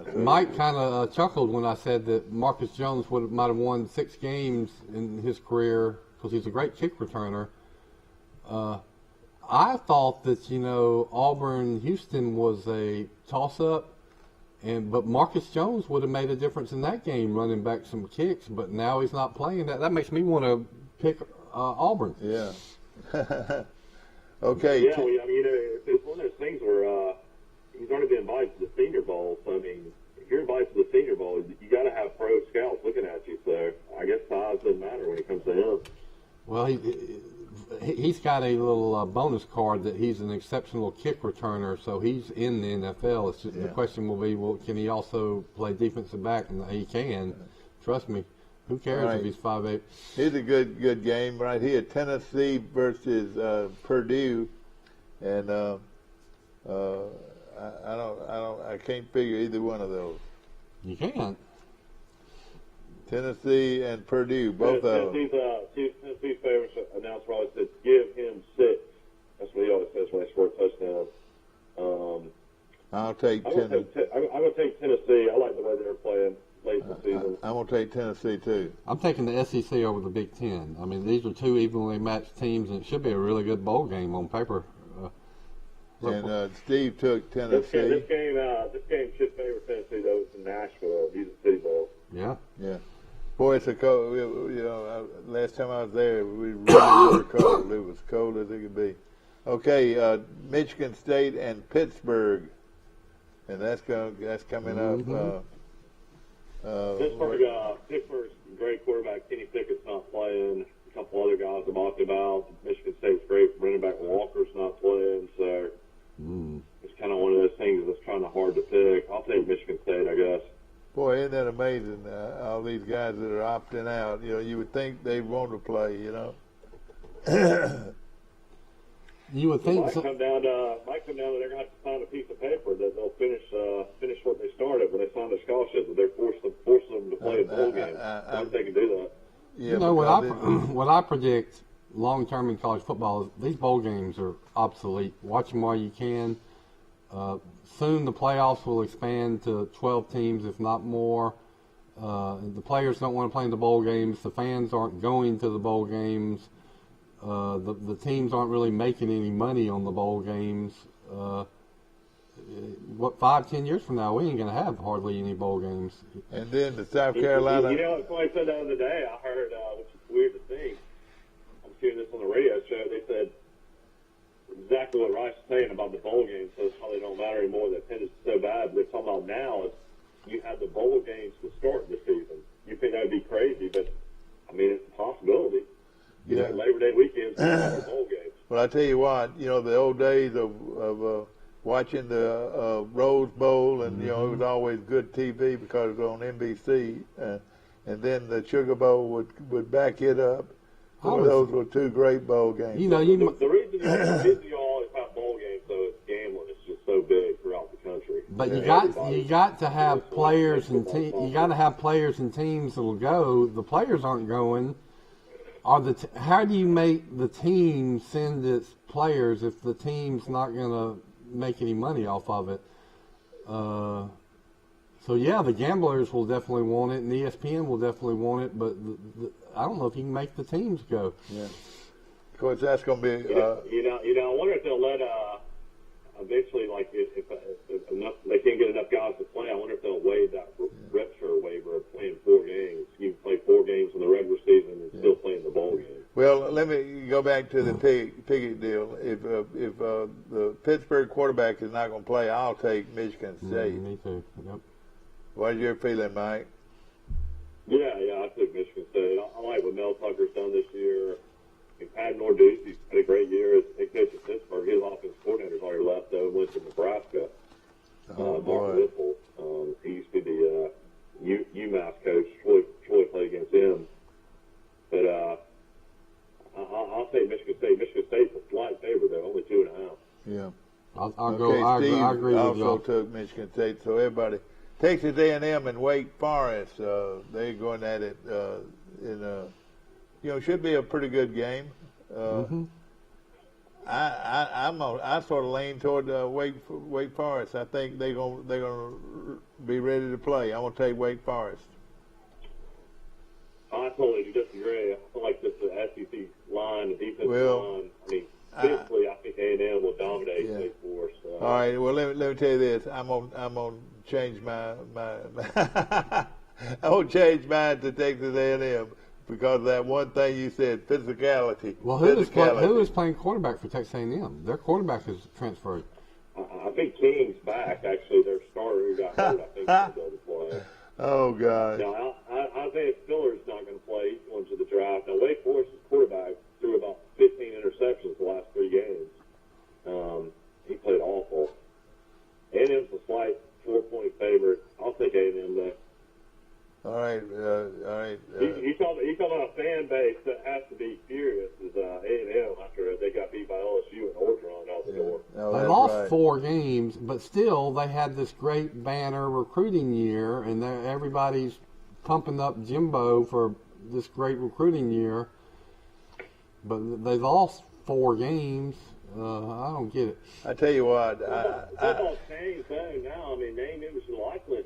So Mike kind of chuckled when I said that Marcus Jones might have won 6 games in his career because he's a great kick returner. I thought that Auburn-Houston was a toss-up, but Marcus Jones would have made a difference in that game, running back some kicks. But now he's not playing. That makes me want to pick Auburn. Yeah. Okay. Yeah, it's one of those things where he's already been invited to the Senior Bowl. So, I mean, if you're invited to the Senior Bowl, you got to have pro scouts looking at you. So, I guess size doesn't matter when it comes to him. Well, he's got a little bonus card that he's an exceptional kick returner, so he's in the NFL. It's just, the question will be, can he also play defensive back? And he can. Trust me. Who cares if he's 5'8"? Here's a good game right here. Tennessee versus Purdue, and I can't figure either one of those. You can't. Tennessee and Purdue, both of them. Tennessee's favorites announcer always said, "Give him 6." That's what he always says when they score a touchdown. I'll take Tennessee. I'm going to take Tennessee. I like the way they're playing late in the season. I'm going to take Tennessee too. I'm taking the SEC over the Big Ten. I mean, these are 2 evenly matched teams, and it should be a really good bowl game on paper. And Steve took Tennessee. This game should favor Tennessee, though. It's in Nashville. He's a City Bowl. Yeah. Boy, it's a cold. Last time I was there, we really were cold. It was cold as it could be. Okay, Michigan State and Pittsburgh, and that's coming up. Pittsburgh's great quarterback Kenny Pickett's not playing. A couple other guys I'm talking about. Michigan State's great running back Walker's not playing, so it's kind of one of those things that's kind of hard to pick. I'll take Michigan State, I guess. Boy, isn't that amazing? All these guys that are opting out. You would think they'd want to play. You would think. Might come down that they're going to have to sign a piece of paper that they'll finish what they started when they signed their scholarship. That they're forcing them to play a bowl game. I don't think they can do that. Yeah, what I predict long term in college football is these bowl games are obsolete. Watch them while you can. Soon the playoffs will expand to 12 teams, if not more. The players don't want to play in the bowl games. The fans aren't going to the bowl games. The teams aren't really making any money on the bowl games. 5-10 years from now, we ain't going to have hardly any bowl games. And then the South Carolina. Somebody said the other day, I heard, which is weird to think, I'm hearing this on the radio show, they said exactly what Rice is saying about the bowl games, so it's probably don't matter anymore. That attendance is so bad. They're talking about now is you have the bowl games to start the season. You think that would be crazy, but, I mean, it's a possibility. Labor Day weekends, bowl games. Well, I tell you what, the old days of watching the Rose Bowl, and it was always good TV because it was on NBC, and then the Sugar Bowl would back it up. Those were 2 great bowl games. The reason you always have bowl games, though, is gambling. It's just so big throughout the country. But you got to have players and you got to have players and teams that'll go. The players aren't going. How do you make the team send its players if the team's not going to make any money off of it? The gamblers will definitely want it, and ESPN will definitely want it, but I don't know if you can make the teams go. Yeah. Of course, that's going to be. I wonder if they'll let eventually, like if enough, they can't get enough guys to play. I wonder if they'll waive that rep share waiver of playing 4 games. You can play 4 games in the regular season and still play in the bowl game. Well, let me go back to the Pickett deal. If the Pittsburgh quarterback is not going to play, I'll take Michigan State. Me too. Yep. What's your feeling, Mike? Yeah, I took Michigan State. I like what Mel Tucker's done this year. Pat Norduce, he's had a great year as head coach at Pittsburgh. His offensive coordinator's already left, though, went to Nebraska. Mark Whipple, he used to be the UMass coach. Troy played against him. But I'll take Michigan State. Michigan State's a slight favorite, though, only 2.5. Yeah. I agree with you. Also took Michigan State, so everybody. Texas A&M and Wake Forest, they're going at it should be a pretty good game. I sort of lean toward Wake Forest. I think they're gonna be ready to play. I'm gonna take Wake Forest. I totally disagree. I feel like this is the SEC line, the defensive line. I mean, physically, I think A&M will dominate Wake Forest. All right. Well, let me tell you this. I'm gonna change my I'm gonna change mine to Texas A&M because of that one thing you said, physicality. Well, who is playing quarterback for Texas A&M? Their quarterback is transferred. I think King's back. Actually, their starter who got hurt, I think, is going to play. Oh God. Now, Isaiah Spiller's not going to play. He's going to the draft. Now, Wake Forest's quarterback threw about 15 interceptions the last 3 games. He played awful. A&M's a slight 4-point favorite. I'll take A&M there. All right. You talking about a fan base that has to be furious is A&M after they got beat by LSU and Orgeron out the door. No, They lost 4 games, but still they had this great banner recruiting year, and everybody's pumping up Jimbo for this great recruiting year. But they lost 4 games. I don't get it. I tell you what. Football's changed though now. I mean, name, image, and likeness,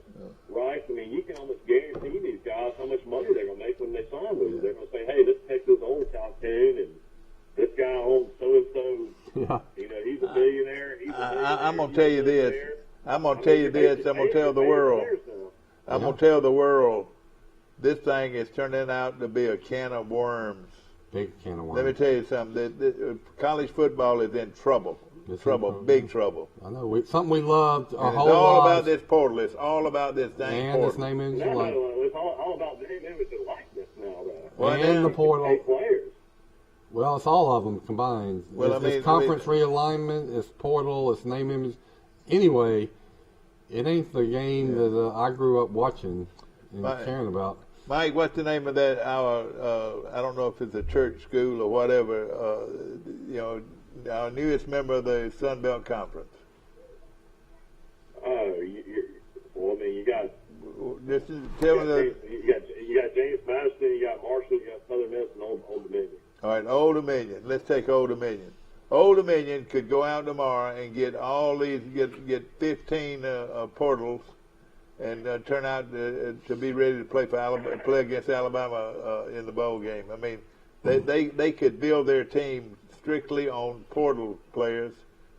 right? I mean, you can almost guarantee these guys how much money they're going to make when they sign with you. They're going to say, hey, this Texas owns Calhoun, and this guy owns so-and-so. Yeah. You know, he's a billionaire. I'm going to tell you this. I'm going to tell you this. I'm going to tell the world. I'm going to tell the world this thing is turning out to be a can of worms. Big can of worms. Let me tell you something. College football is in trouble. Big trouble. I know. Something we loved our whole lives. It's all lives. about this portal. It's all about this dang portal. And this name, image, and likeness. It's all about name, image, and likeness now, though. And the portal. Players. Well, it's all of them combined. Well, it's conference realignment, it's portal, it's name, image. Anyway, it ain't the game that I grew up watching and caring about. Mike, what's the name of that? I don't know if it's a church school or whatever. Our newest member of the Sun Belt Conference. Oh, well, I mean, you got. You got James Madison, you got Marshall, you got Southern Miss, and Old Dominion. All right, Old Dominion. Let's take Old Dominion. Old Dominion could go out tomorrow and get all these, get 15 portals, and turn out to be ready to play for Alabama, play against Alabama in the bowl game. I mean, they could build their team strictly on portal players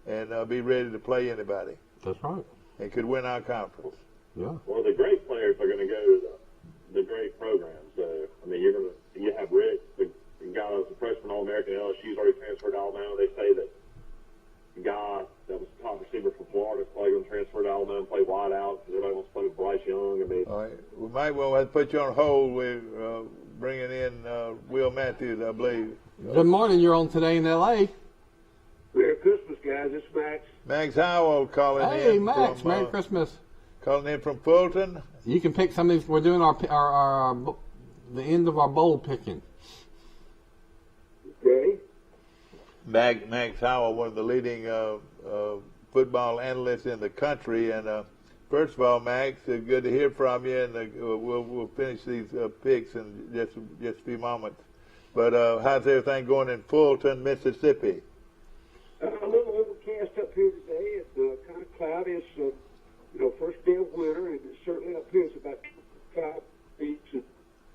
and be ready to play anybody. That's right. And could win our conference. Yeah. Well, the great players are going to go to the great programs. I mean, you have Rick, the guy that was a freshman All-American at LSU's already transferred to Alabama. They say that the guy that was the top receiver for Florida is probably going to transfer to Alabama and play wide out because everybody wants to play with Bryce Young. I mean, all right. We might well have to put you on hold. We're bringing in Will Matthews, I believe. Good morning. You're on Today in L.A. Merry Christmas, guys. It's Max. Max Howell calling in. Hey, Max. Merry Christmas. Calling in from Fulton. You can pick some of these. We're doing our the end of our bowl picking. Okay. Max Howell, one of the leading football analysts in the country. And first of all, Max, good to hear from you. And we'll finish these picks in just a few moments. But how's everything going in Fulton, Mississippi? A little overcast up here today. It's kind of cloudy. It's first day of winter, and certainly up here it's about 5 feet.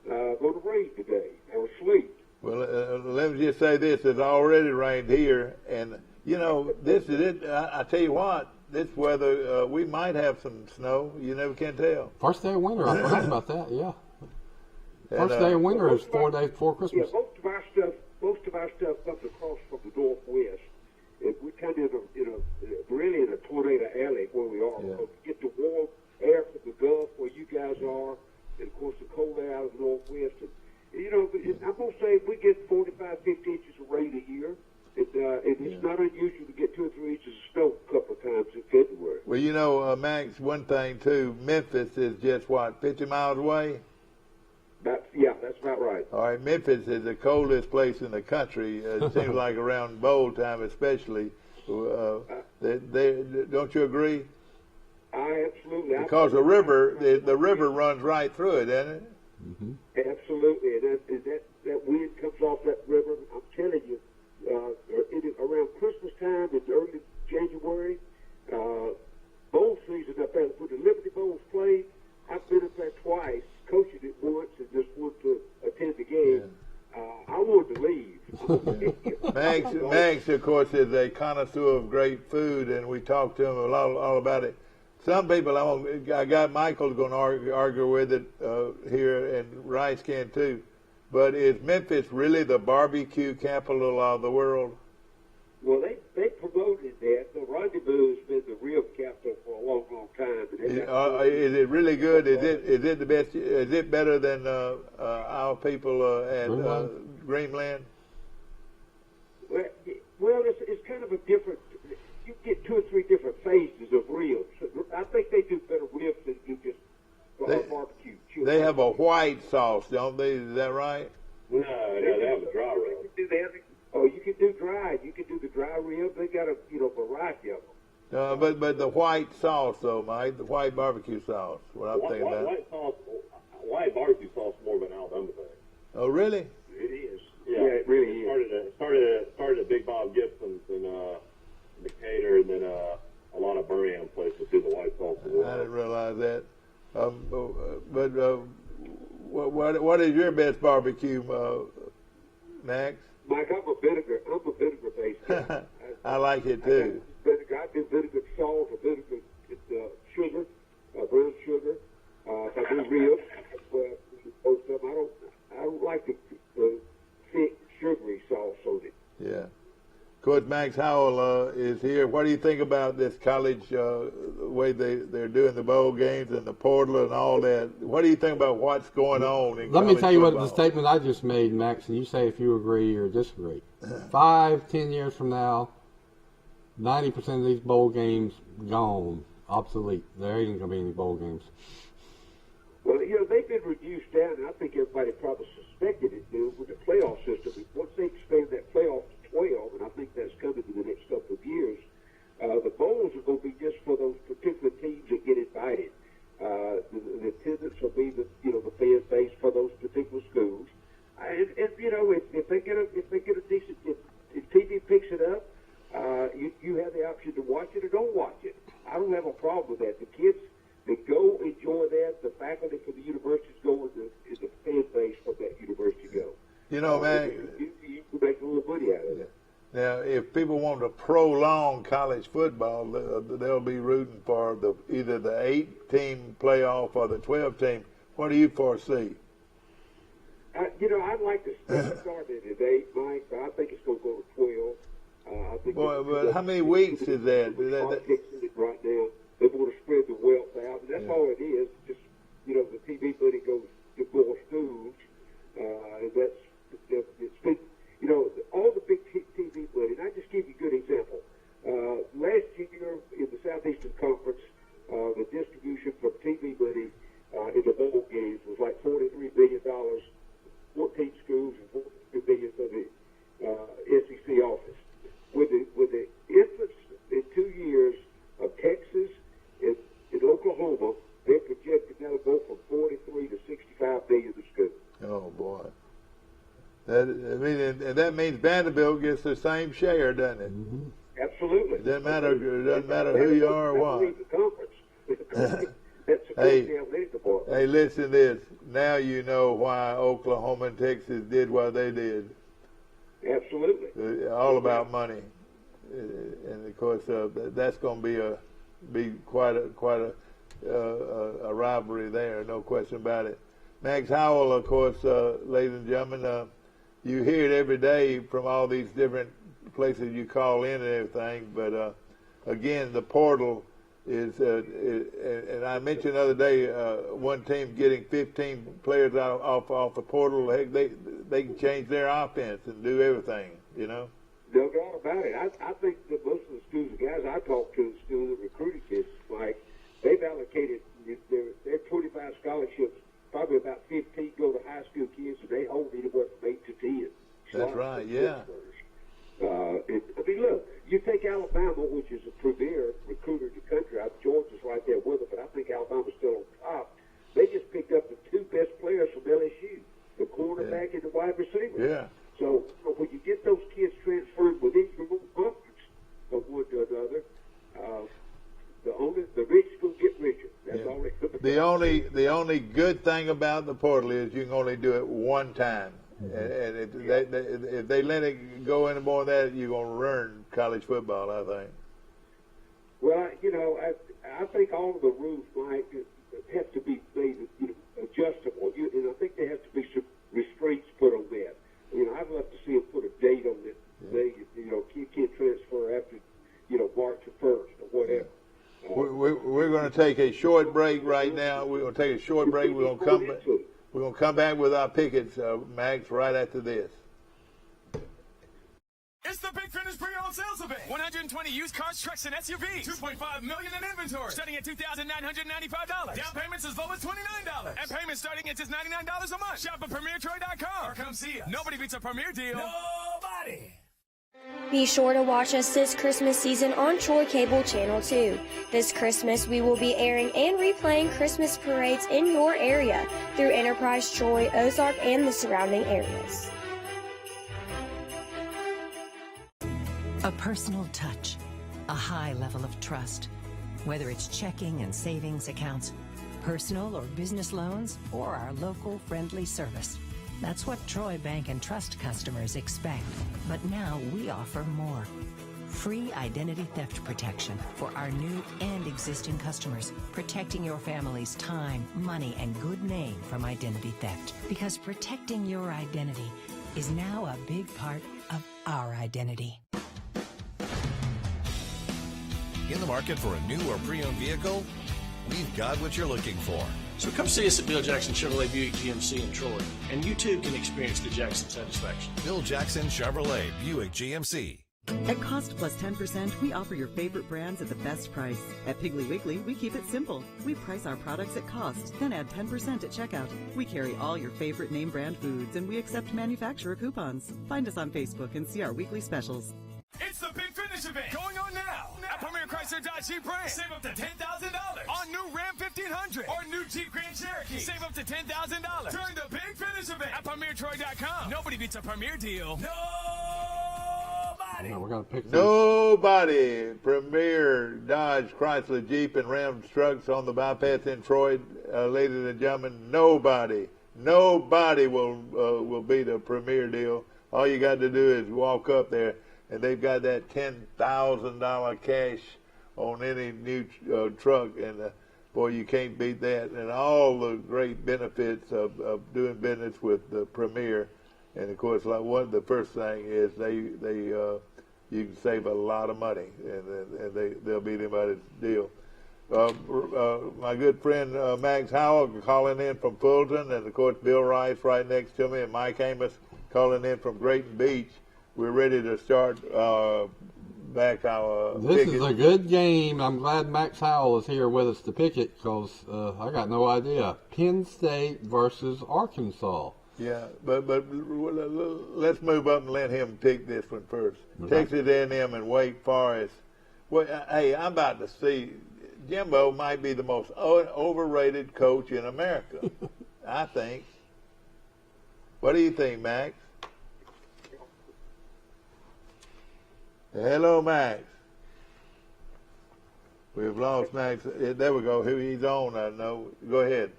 Going to rain today or sleet. Well, let me just say this: it's already rained here, and this is it. I tell you what, this weather we might have some snow. You never can tell. First day of winter. I forgot about that. Yeah. First day of winter is 4 days before Christmas. Yeah, most of our stuff comes across from the northwest. And we're kind of really in a tornado alley where we are. Yeah. So we get the warm air from the Gulf where you guys are, and of course the cold air out of the northwest. And, I'm going to say we get 45, 50 inches of rain a year. And it's not unusual to get 2 or 3 inches of snow a couple of times in February. Well, Max, one thing too, Memphis is just 50 miles away? That's about right. All right, Memphis is the coldest place in the country. It seems like around bowl time especially. Don't you agree? Absolutely. Because the river runs right through it, doesn't it? Mm-hmm. Absolutely. And that wind comes off that river. I'm telling you, around Christmas Max, of course, is a connoisseur of great food, and we talked to him all about it. Some people, I got Michael's going to argue with it here, and Rice can too. But is Memphis really the barbecue capital of the world? Well, they promoted that. The Rendezvous has been the real capital for a long, long time. Is it really good? Is it the best? Is it better than our people at Greenland? Well, it's kind of a different. You get 2 or 3 different phases of ribs. I think they do better ribs than you just barbecue. They have a white sauce, don't they? Is that right? No, they have a dry rub. You can do dry. You can do the dry rib. They got a variety of them. But the white sauce, though, Mike, the white barbecue sauce. What I'm thinking about. White barbecue sauce more of an Alabama thing. Oh, really? It is. Yeah, it really is. It started at Big Bob Gibson's in Decatur, and then a lot of Birmingham places do the white sauce as well. I didn't realize that. What is your best barbecue, Max? Mike, I'm a vinegar based guy. I like it too. I do vinegar salt or vinegar sugar, brown sugar. If I do ribs, most of them, I don't like the thick sugary sauce on it. Yeah. Coach Max Howell is here. What do you think about this college way they're doing the bowl games and the portal and all that? What do you think about what's going on in Let me tell you football? what the statement I just made, Max, and you say if you agree or disagree. 5-10 years from now, 90% of these bowl games gone, obsolete. There ain't going to be any bowl games. Well, they've been reduced down, and I think everybody probably suspected it with the playoff system. Once they expand that playoff to 12, and I think that's coming in the next couple of years, the bowls are going to be just for those particular teams that get invited. The attendance will be the fan base for those particular schools. And if they get a decent, if TV picks it up, you have the option to watch it or don't watch it. I don't have a problem with that. The kids that go enjoy that. The faculty for the universities go in the fan base for that university go. Man, you can make a little money out of it. Now, if people want to prolong college football, they'll be rooting for either the 8-team playoff or the 12-team. What do you foresee? I'd like to start it at 8, Mike, but I think it's going to go to 12. But how many weeks is that? Right now, they want to spread the wealth out, and that's all it is. Just the TV money goes to more schools, and it's been, all the big TV money. And I just give you a good example. Last year in the Southeastern Conference, the distribution from TV money in the bowl games was like $43 billion, 14 schools and $43 billion for the SEC office. With the influx in 2 years of Texas and Oklahoma, they're projecting that'll go from 43 to 65 billion a school. Oh boy, and that means Vanderbilt gets the same share, doesn't it? Mm-hmm. Absolutely. It doesn't matter who you are or what. Hey, listen to this. Now you know why Oklahoma and Texas did what they did. Absolutely. All about money, and of course that's going to be quite a rivalry there, no question about it. Max Howell, of course, ladies and gentlemen, you hear it every day from all these different places you call in and everything. But again, the portal is, and I mentioned the other day, one team getting 15 players off the portal. Heck, they can change their offense and do everything. No doubt about it. I think that most of the schools, the guys I talk to, the schools that recruited kids, like they've allocated their 25 scholarships. Probably about 15 go to high school kids, and they hold anywhere from 8 to 10. That's right. Yeah. Look, you take Alabama, which is a premier recruiter in the country. Georgia's right there with them, but I think Alabama's still on top. They just picked up the 2 best players from LSU, the quarterback and the wide receiver. Yeah. So when you get those kids transferred within your own conference from one to another, the rich will get richer. That's all they could. The only good thing about the portal is you can only do it one time. And if they let it go any more than that, you're going to learn college football, I think. Well, I think all of the rules, Mike, have to be made adjustable. And I think there has to be some restraints put on that. I'd love to see them put a date on it. They, you can't transfer after, March the 1st or whatever. We're going to take a short break right now. We're going to take a short break. We're going to come back. We're going to come back with our pickets, Max, right after this. It's the Big Finish pre-owned sales event. 120 used cars, trucks, and SUVs. $2.5 million in inventory. Starting at $2,995. Down payments as low as $29. And payments starting at just $99 a month. Shop at PremierTroy.com or come see us. Nobody beats a Premier deal. Nobody. Be sure to watch us this Christmas season on Troy Cable Channel 2. This Christmas, we will be airing and replaying Christmas parades in your area through Enterprise, Troy, Ozark, and the surrounding areas. A personal touch, a high level of trust. Whether it's checking and savings accounts, personal or business loans, or our local friendly service. That's what Troy Bank and Trust customers expect. But now we offer more. Free identity theft protection for our new and existing customers, protecting your family's time, money, and good name from identity theft. Because protecting your identity is now a big part of our identity. In the market for a new or pre-owned vehicle? We've got what you're looking for. So come see us at Bill Jackson Chevrolet Buick GMC in Troy, and you too can experience the Jackson satisfaction. Bill Jackson Chevrolet Buick GMC. At cost plus 10%, we offer your favorite brands at the best price. At Piggly Wiggly, we keep it simple. We price our products at cost, then add 10% at checkout. We carry all your favorite name brand foods, and we accept manufacturer coupons. Find us on Facebook and see our weekly specials. It's the Big Finish event going on now at Premier Chrysler Dodge Jeep Ram. Save up to $10,000 on new Ram 1500 or new Jeep Grand Cherokee. Save up to $10,000 during the Big Finish event at PremierTroy.com. Nobody beats a Premier deal. Nobody. We're gonna pick Nobody. Premier Dodge, Chrysler, Jeep, and Ram trucks on the bypass in Troy, ladies and gentlemen. Nobody will beat a Premier deal. All you got to do is walk up there. And they've got that $10,000 cash on any new truck, and boy, you can't beat that. And all the great benefits of doing business with the Premier, and of course, like the first thing is you can save a lot of money, and they'll beat anybody's deal. My good friend Max Howell calling in from Fulton, and of course Bill Rice right next to me, and Mike Amos calling in from Grayton Beach. We're ready to start back our This picket. is a good game. I'm glad Max Howell is here with us to pick it because I got no idea. Penn State versus Arkansas. Yeah, but let's move up and let him pick this one first. Okay. Texas A&M and Wake Forest. Well, hey, I'm about to see Jimbo might be the most overrated coach in America. I think. What do you think, Max? Hello, Max. We've lost Max. There we go. He's on, I know. Go ahead.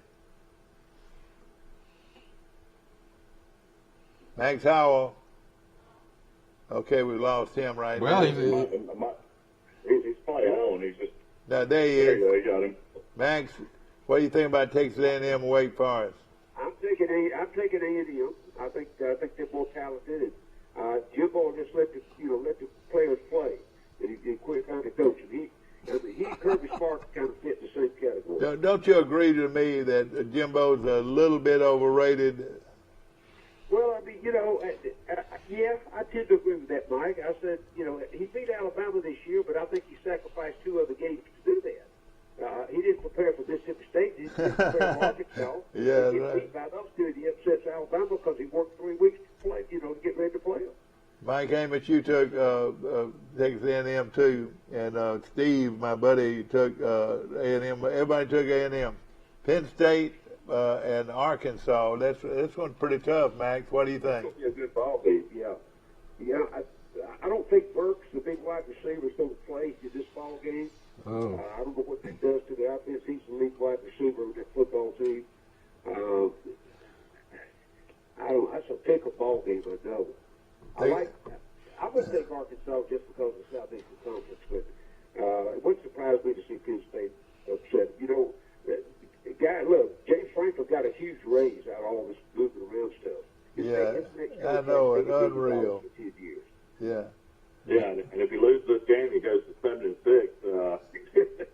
Max Howell. Okay, we lost him right well, now. He's probably on. He's just. Now, there he is. There you go. You got him. Max, what do you think about Texas A&M and Wake Forest? I'm taking A&M. I think they're more talented. Jimbo just let the players play, and he quit kind of coaching. He and Kirby Smart kind of fit the same category. Don't you agree to me that Jimbo's a little bit overrated? Well, I mean, yeah, I tend to agree with that, Mike. I said, he beat Alabama this year, but I think he sacrificed 2 other games to do that. He didn't prepare for Mississippi State. He didn't prepare for Arkansas. Yeah, he right. beat by those 2. He upsets Alabama because he worked 3 weeks to play, to get ready to play them. Mike Amos, you took Texas A&M too, and Steve, my buddy, took A&M. Everybody took A&M. Penn State and Arkansas. That's one pretty tough, Max. What do you think? It's going to be a good ball game, yeah. Yeah, I don't think Burks, the big wide receiver, is going to play in this ball game. Oh. I don't know what that does to the offense. He's the lead wide receiver of that football team. That's a pick-up ball game, I know. I like I'm going to take Arkansas just because of the Southeastern Conference, but it wouldn't surprise me to see Penn State upset. You know, look, James Franklin got a huge raise out of all this moving around stuff. I know, it's unreal. For 10 years. Yeah. Yeah, and if he loses this game, he goes to 7-6.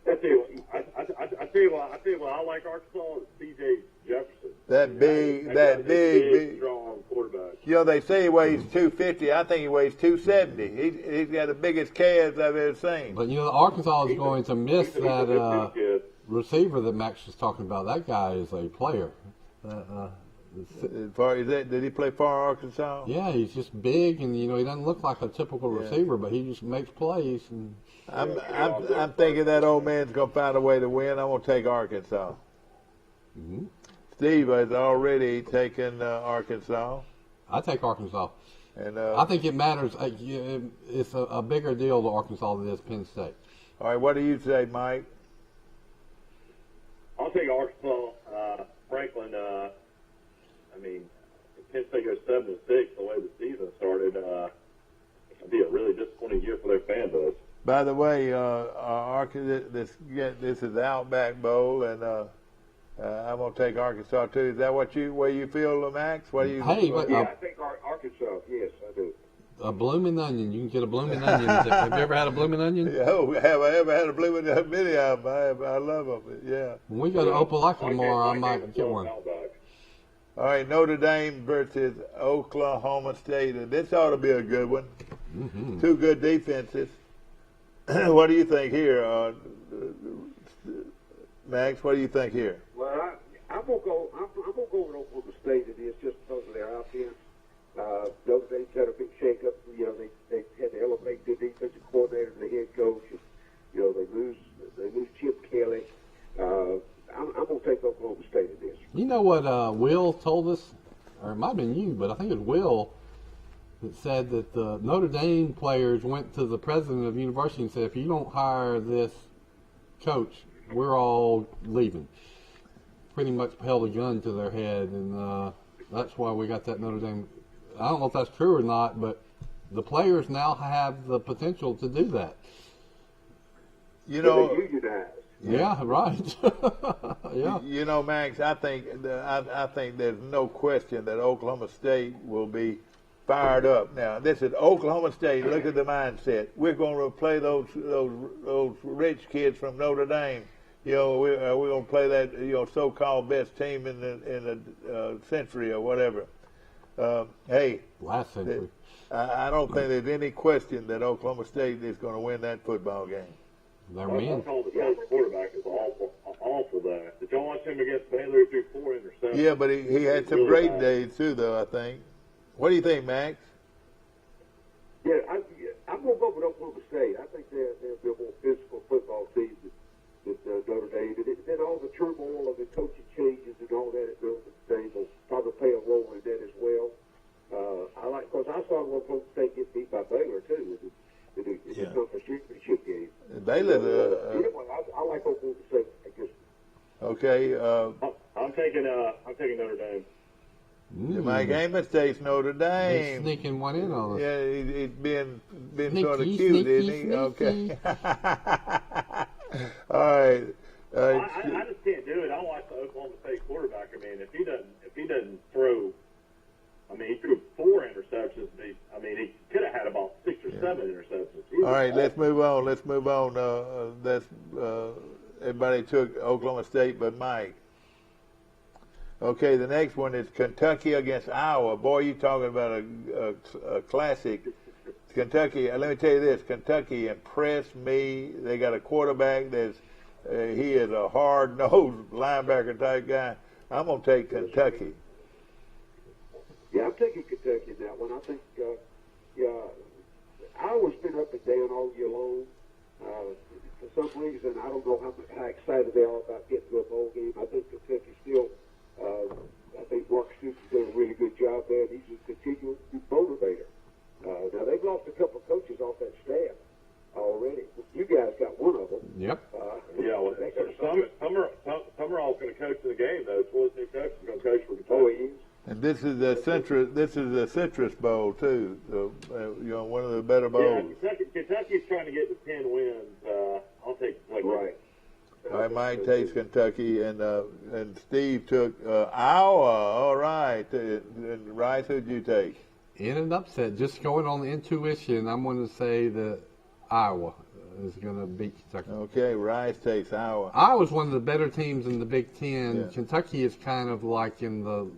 I tell you what, I like Arkansas is C.J. Jefferson. That big, strong quarterback. You know, they say he weighs 250. I think he weighs 270. He's got the biggest calves I've ever seen. But, you know, Arkansas is going to miss that receiver that Max was talking about. That guy is a player. Did he play for Arkansas? Yeah, he's just big, and you know he doesn't look like a typical receiver, but he just makes plays. And I'm thinking that old man's gonna find a way to win. I'm gonna take Arkansas. Mm-hmm. Steve has already taken Arkansas. I take Arkansas, and I think it matters. It's a bigger deal to Arkansas than it is Penn State. All right, what do you say, Mike? I'll take Arkansas. Franklin. I mean, if Penn State goes 7-6, the way the season started, it'd be a really disappointing year for their fan base. By the way, this is the Outback Bowl, and I'm gonna take Arkansas too. Is that where you feel, Max? What do you? I think Arkansas. Yes, I do. A blooming onion. You can get a blooming onion. Have you ever had a blooming onion? Oh, have I ever had a blooming onion? Many of them. I love them. Yeah. When we go to Opelika tomorrow, I might get one. All right, Notre Dame versus Oklahoma State. And this ought to be a good one. Mm-hmm. Two good defenses. What do you think here, Max? What do you think here? Well, I'm gonna go with Oklahoma State. It is just because of their offense. Notre Dame's had a big shakeup. You know, they had to elevate the defensive coordinator and the head coach. And, you know, they lose Chip Kelly. I'm going to take Oklahoma State in this. You know what Will told us, or it might have been you, but I think it was Will that said that the Notre Dame players went to the president of the university and said, if you don't hire this coach, we're all leaving. Pretty much held a gun to their head, and that's why we got that Notre Dame. I don't know if that's true or not, but the players now have the potential to do that. You know, they unionized. Yeah, right. Yeah. You know, Max, I think there's no question that Oklahoma State will be fired up. Now, this is Oklahoma State. Look at the mindset. We're going to play those rich kids from Notre Dame. You know, we're going to play that so-called best team in the century or whatever. Hey, last century. I don't think there's any question that Oklahoma State is going to win that football game. They're men. The quarterback is awful there. Did y'all watch him against Baylor? He threw 4 interceptions. Yeah, but he had some great days too, though, I think. What do you think, Max? Yeah, I'm going to go with Oklahoma State. I think they're a more physical football team than Notre Dame. And then all the turmoil of the coaching changes and all that at Notre Dame will probably play a role in that as well. Because I saw Oklahoma State get beat by Baylor, too, in the conference championship game. Baylor. Anyway, I like Oklahoma State, I guess. Okay. I'm taking Notre Dame. Mike Amos takes Notre Dame. He's sneaking one in on us. Yeah, he's been sneaky, sort of cute, isn't he? Sneaky. Okay. All right. I just can't do it. I watch the Oklahoma State quarterback. I mean, if he doesn't throw, I mean, he threw 4 interceptions. He could have had about 6 or 7 interceptions. All right, let's move on. Everybody took Oklahoma State but Mike. Okay, the next one is Kentucky against Iowa. Boy, you talking about a classic. Kentucky, let me tell you this. Kentucky impressed me. They got a quarterback he is a hard-nosed linebacker type guy. I'm going to take Kentucky. Yeah, I'm taking Kentucky in that one. I think Iowa's been up and down all year long. For some reason, I don't know how excited they are about getting to a bowl game. I think Kentucky still, I think Mark Stoops has done a really good job there. He's a continual motivator. Now, they've lost a couple of coaches off that staff already. You guys got one of them. Yep. Some are all going to coach in the game, though. It's new coach is going to coach for Kentucky. Oh, he is. And this is the Citrus Bowl too. So, one of of the better bowls. Yeah, Kentucky's trying to get to 10 wins. I'll take Kentucky. Right. All right, Mike takes Kentucky, and Steve took Iowa. All right, and Rice, who'd you take? In an upset, just going on the intuition, I'm going to say that Iowa is going to beat Kentucky. Okay, Rice takes Iowa. Iowa's one of the better teams in the Big Ten. Yeah. Kentucky is kind of like in the,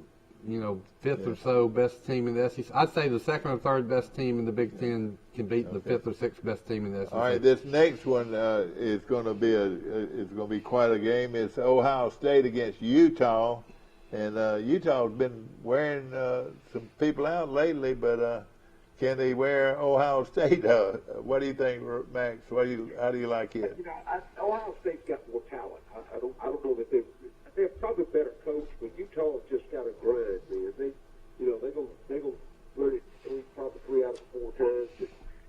fifth or so best team in the SEC. I'd say the second or third best team in the Big Ten can beat the fifth or sixth best team in the SEC. All right, this next one is going to be quite a game. It's Ohio State against Utah, and Utah's been wearing some people out lately, but can they wear Ohio State? What do you think, Max? How do you like it? Ohio State's got more talent. I don't know that they're probably better coached, but Utah's just got a grind, man. They go run it probably 3 out of 4 times.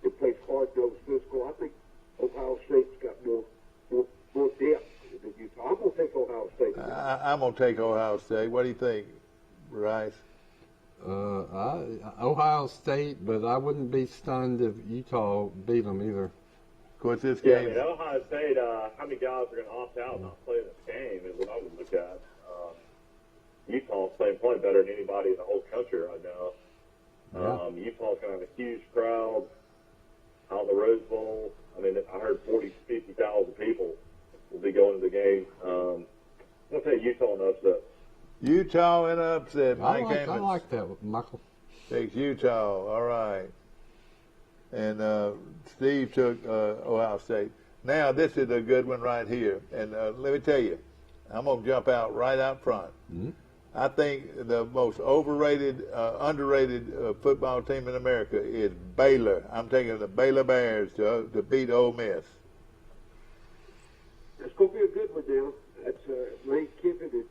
It plays hard-nosed physical. I think Ohio State's got more depth than Utah. I'm going to take Ohio State. I'm going to take Ohio State. What do you think, Rice? Ohio State, but I wouldn't be stunned if Utah beat them either. Of course, this Yeah, I game. mean, Ohio State, how many guys are going to opt out and not play this game is what I would look at. Utah's playing better than anybody in the whole country right now. Utah's going to have a huge crowd out in the Rose Bowl. I mean, I heard 40,000 to 50,000 people will be going to the game. I'm going to take Utah in the upset. Utah in an upset. I Mike Amos like that, Michael. takes Utah. All right. And Steve took Ohio State. Now, this is a good one right here. And let me tell you, I'm going to jump out right out front. Mm-hmm. I think the most overrated, underrated football team in America is Baylor. I'm taking the Baylor Bears to beat Ole Miss. It's going to be a good one now. That's Lane Kiffin.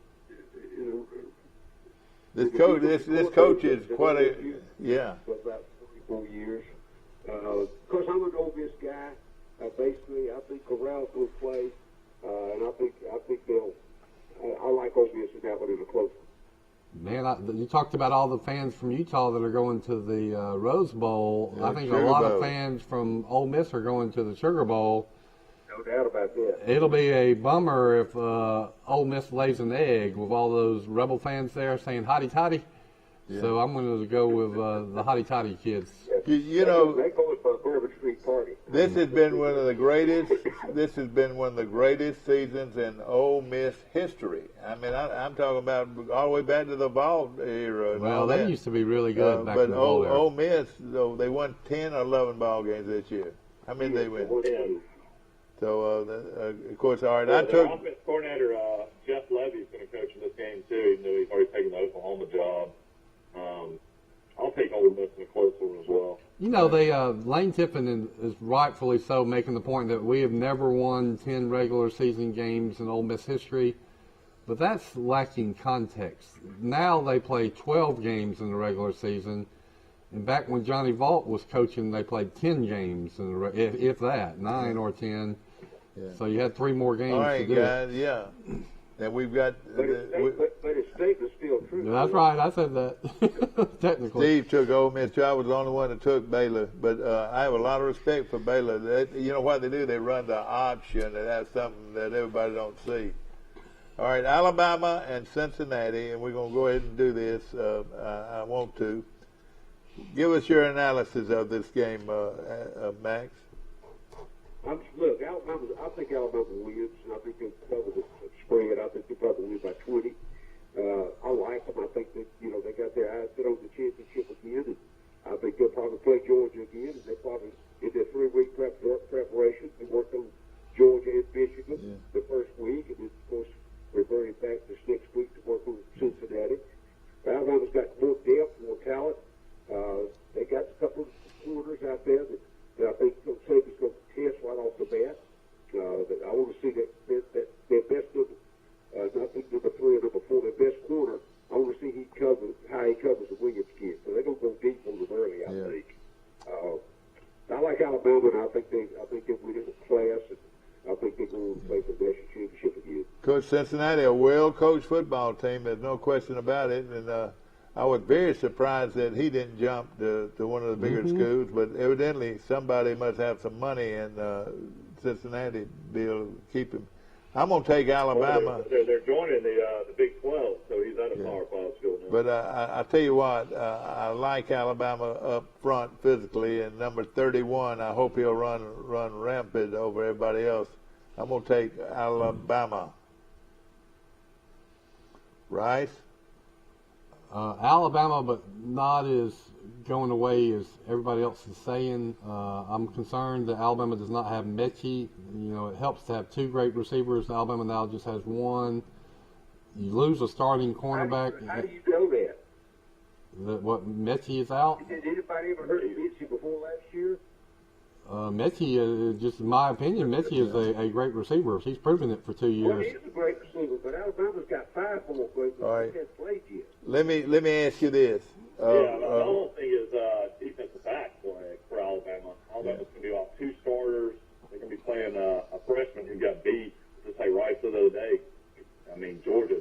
This coach is quite a For about 4 years. Of course, I'm an Ole Miss guy. Basically, I think Corral's going to play, and I think they'll. I like Ole Miss in that one in a close one. Man, you talked about all the fans from Utah that are going to the Rose Bowl. Yeah, I think Sugar a lot Bowl. of fans from Ole Miss are going to the Sugar Bowl. No doubt about that. It'll be a bummer if Ole Miss lays an egg with all those Rebel fans there saying "hotty toddy." Yeah. So I'm going to go with the hotty toddy kids. You know, they go with a Bourbon Street party. this has been one of the greatest. This has been one of the greatest seasons in Ole Miss history. I mean, I'm talking about all the way back to the Vault era. And Well, all they that. used to be really good back but in the bowl era. Ole Miss, though, they won 10 or 11 ball games this year. How many did they win? So, of course, all right. I Their took. offense coordinator, Jeff Levy's going to coach in this game, too, even though he's already taken the Oklahoma job. I'll take Ole Miss in a close one as well. You know, Lane Kiffin is rightfully so making the point that we have never won 10 regular season games in Ole Miss history, but that's lacking context. Now they play 12 games in the regular season, and back when Johnny Vault was coaching, they played 10 games, if that, 9 or 10. Yeah. So you had 3 more games All to right, do guys, yeah. And we've got. But his statement's still true. That's right, I said that. Technically. Steve took Ole Miss. I was the only one that took Baylor, but I have a lot of respect for Baylor. You know what they do? They run the option, and that's something that everybody don't see. All right, Alabama and Cincinnati, and we're going to go ahead and do this. I want to. Give us your analysis of this game, Max. Look, I think Alabama wins. I think they'll cover the spread. I think they'll probably win by 20. I like them. I think that they got their eyes set on the championship again, and I think they'll probably play Georgia again. And they probably in their 3-week preparation, they worked on Georgia and Michigan the first week, and then of course reverting back this next week to work on Cincinnati. Alabama's got more depth, more talent. They got a couple of corners out there that I think Coach Saban's going to test right off the bat. I want to see that their best number, I think number 3 and number 4, their best corner. I want to see how he covers the Williams kid. So they're going to go deep on them early, I think. I like Alabama, and I think they win it with class, and I think they're going to play for the national championship again. Coach, Cincinnati, a well-coached football team. There's no question about it. And I was very surprised that he didn't jump to one of the bigger schools, but evidently somebody must have some money in Cincinnati to be able to keep him. I'm going to take Alabama. Well, they're joining the Big 12, so he's at a Power 5 school now. But I tell you what, I like Alabama up front physically, and number 31, I hope he'll run rampant over everybody else. I'm going to take Alabama. Rice? Alabama, but not as going away as everybody else is saying. I'm concerned that Alabama does not have Mechie. You know, it helps to have two great receivers. Alabama now just has one. You lose a starting cornerback. How do you know that? What, Mechie is out? Did anybody ever heard of Mechie before last year? Mechie, just in my opinion, Mechie is a great receiver. He's proven it for 2 years. Well, he is a great receiver, but Alabama's got 5 more players. All right. He hasn't played yet. Let me ask you this. The whole thing is defensive back play for Alabama. Alabama's going to be off 2 starters. They're going to be playing a freshman who got beat, just like Rice the other day. I mean, Georgia,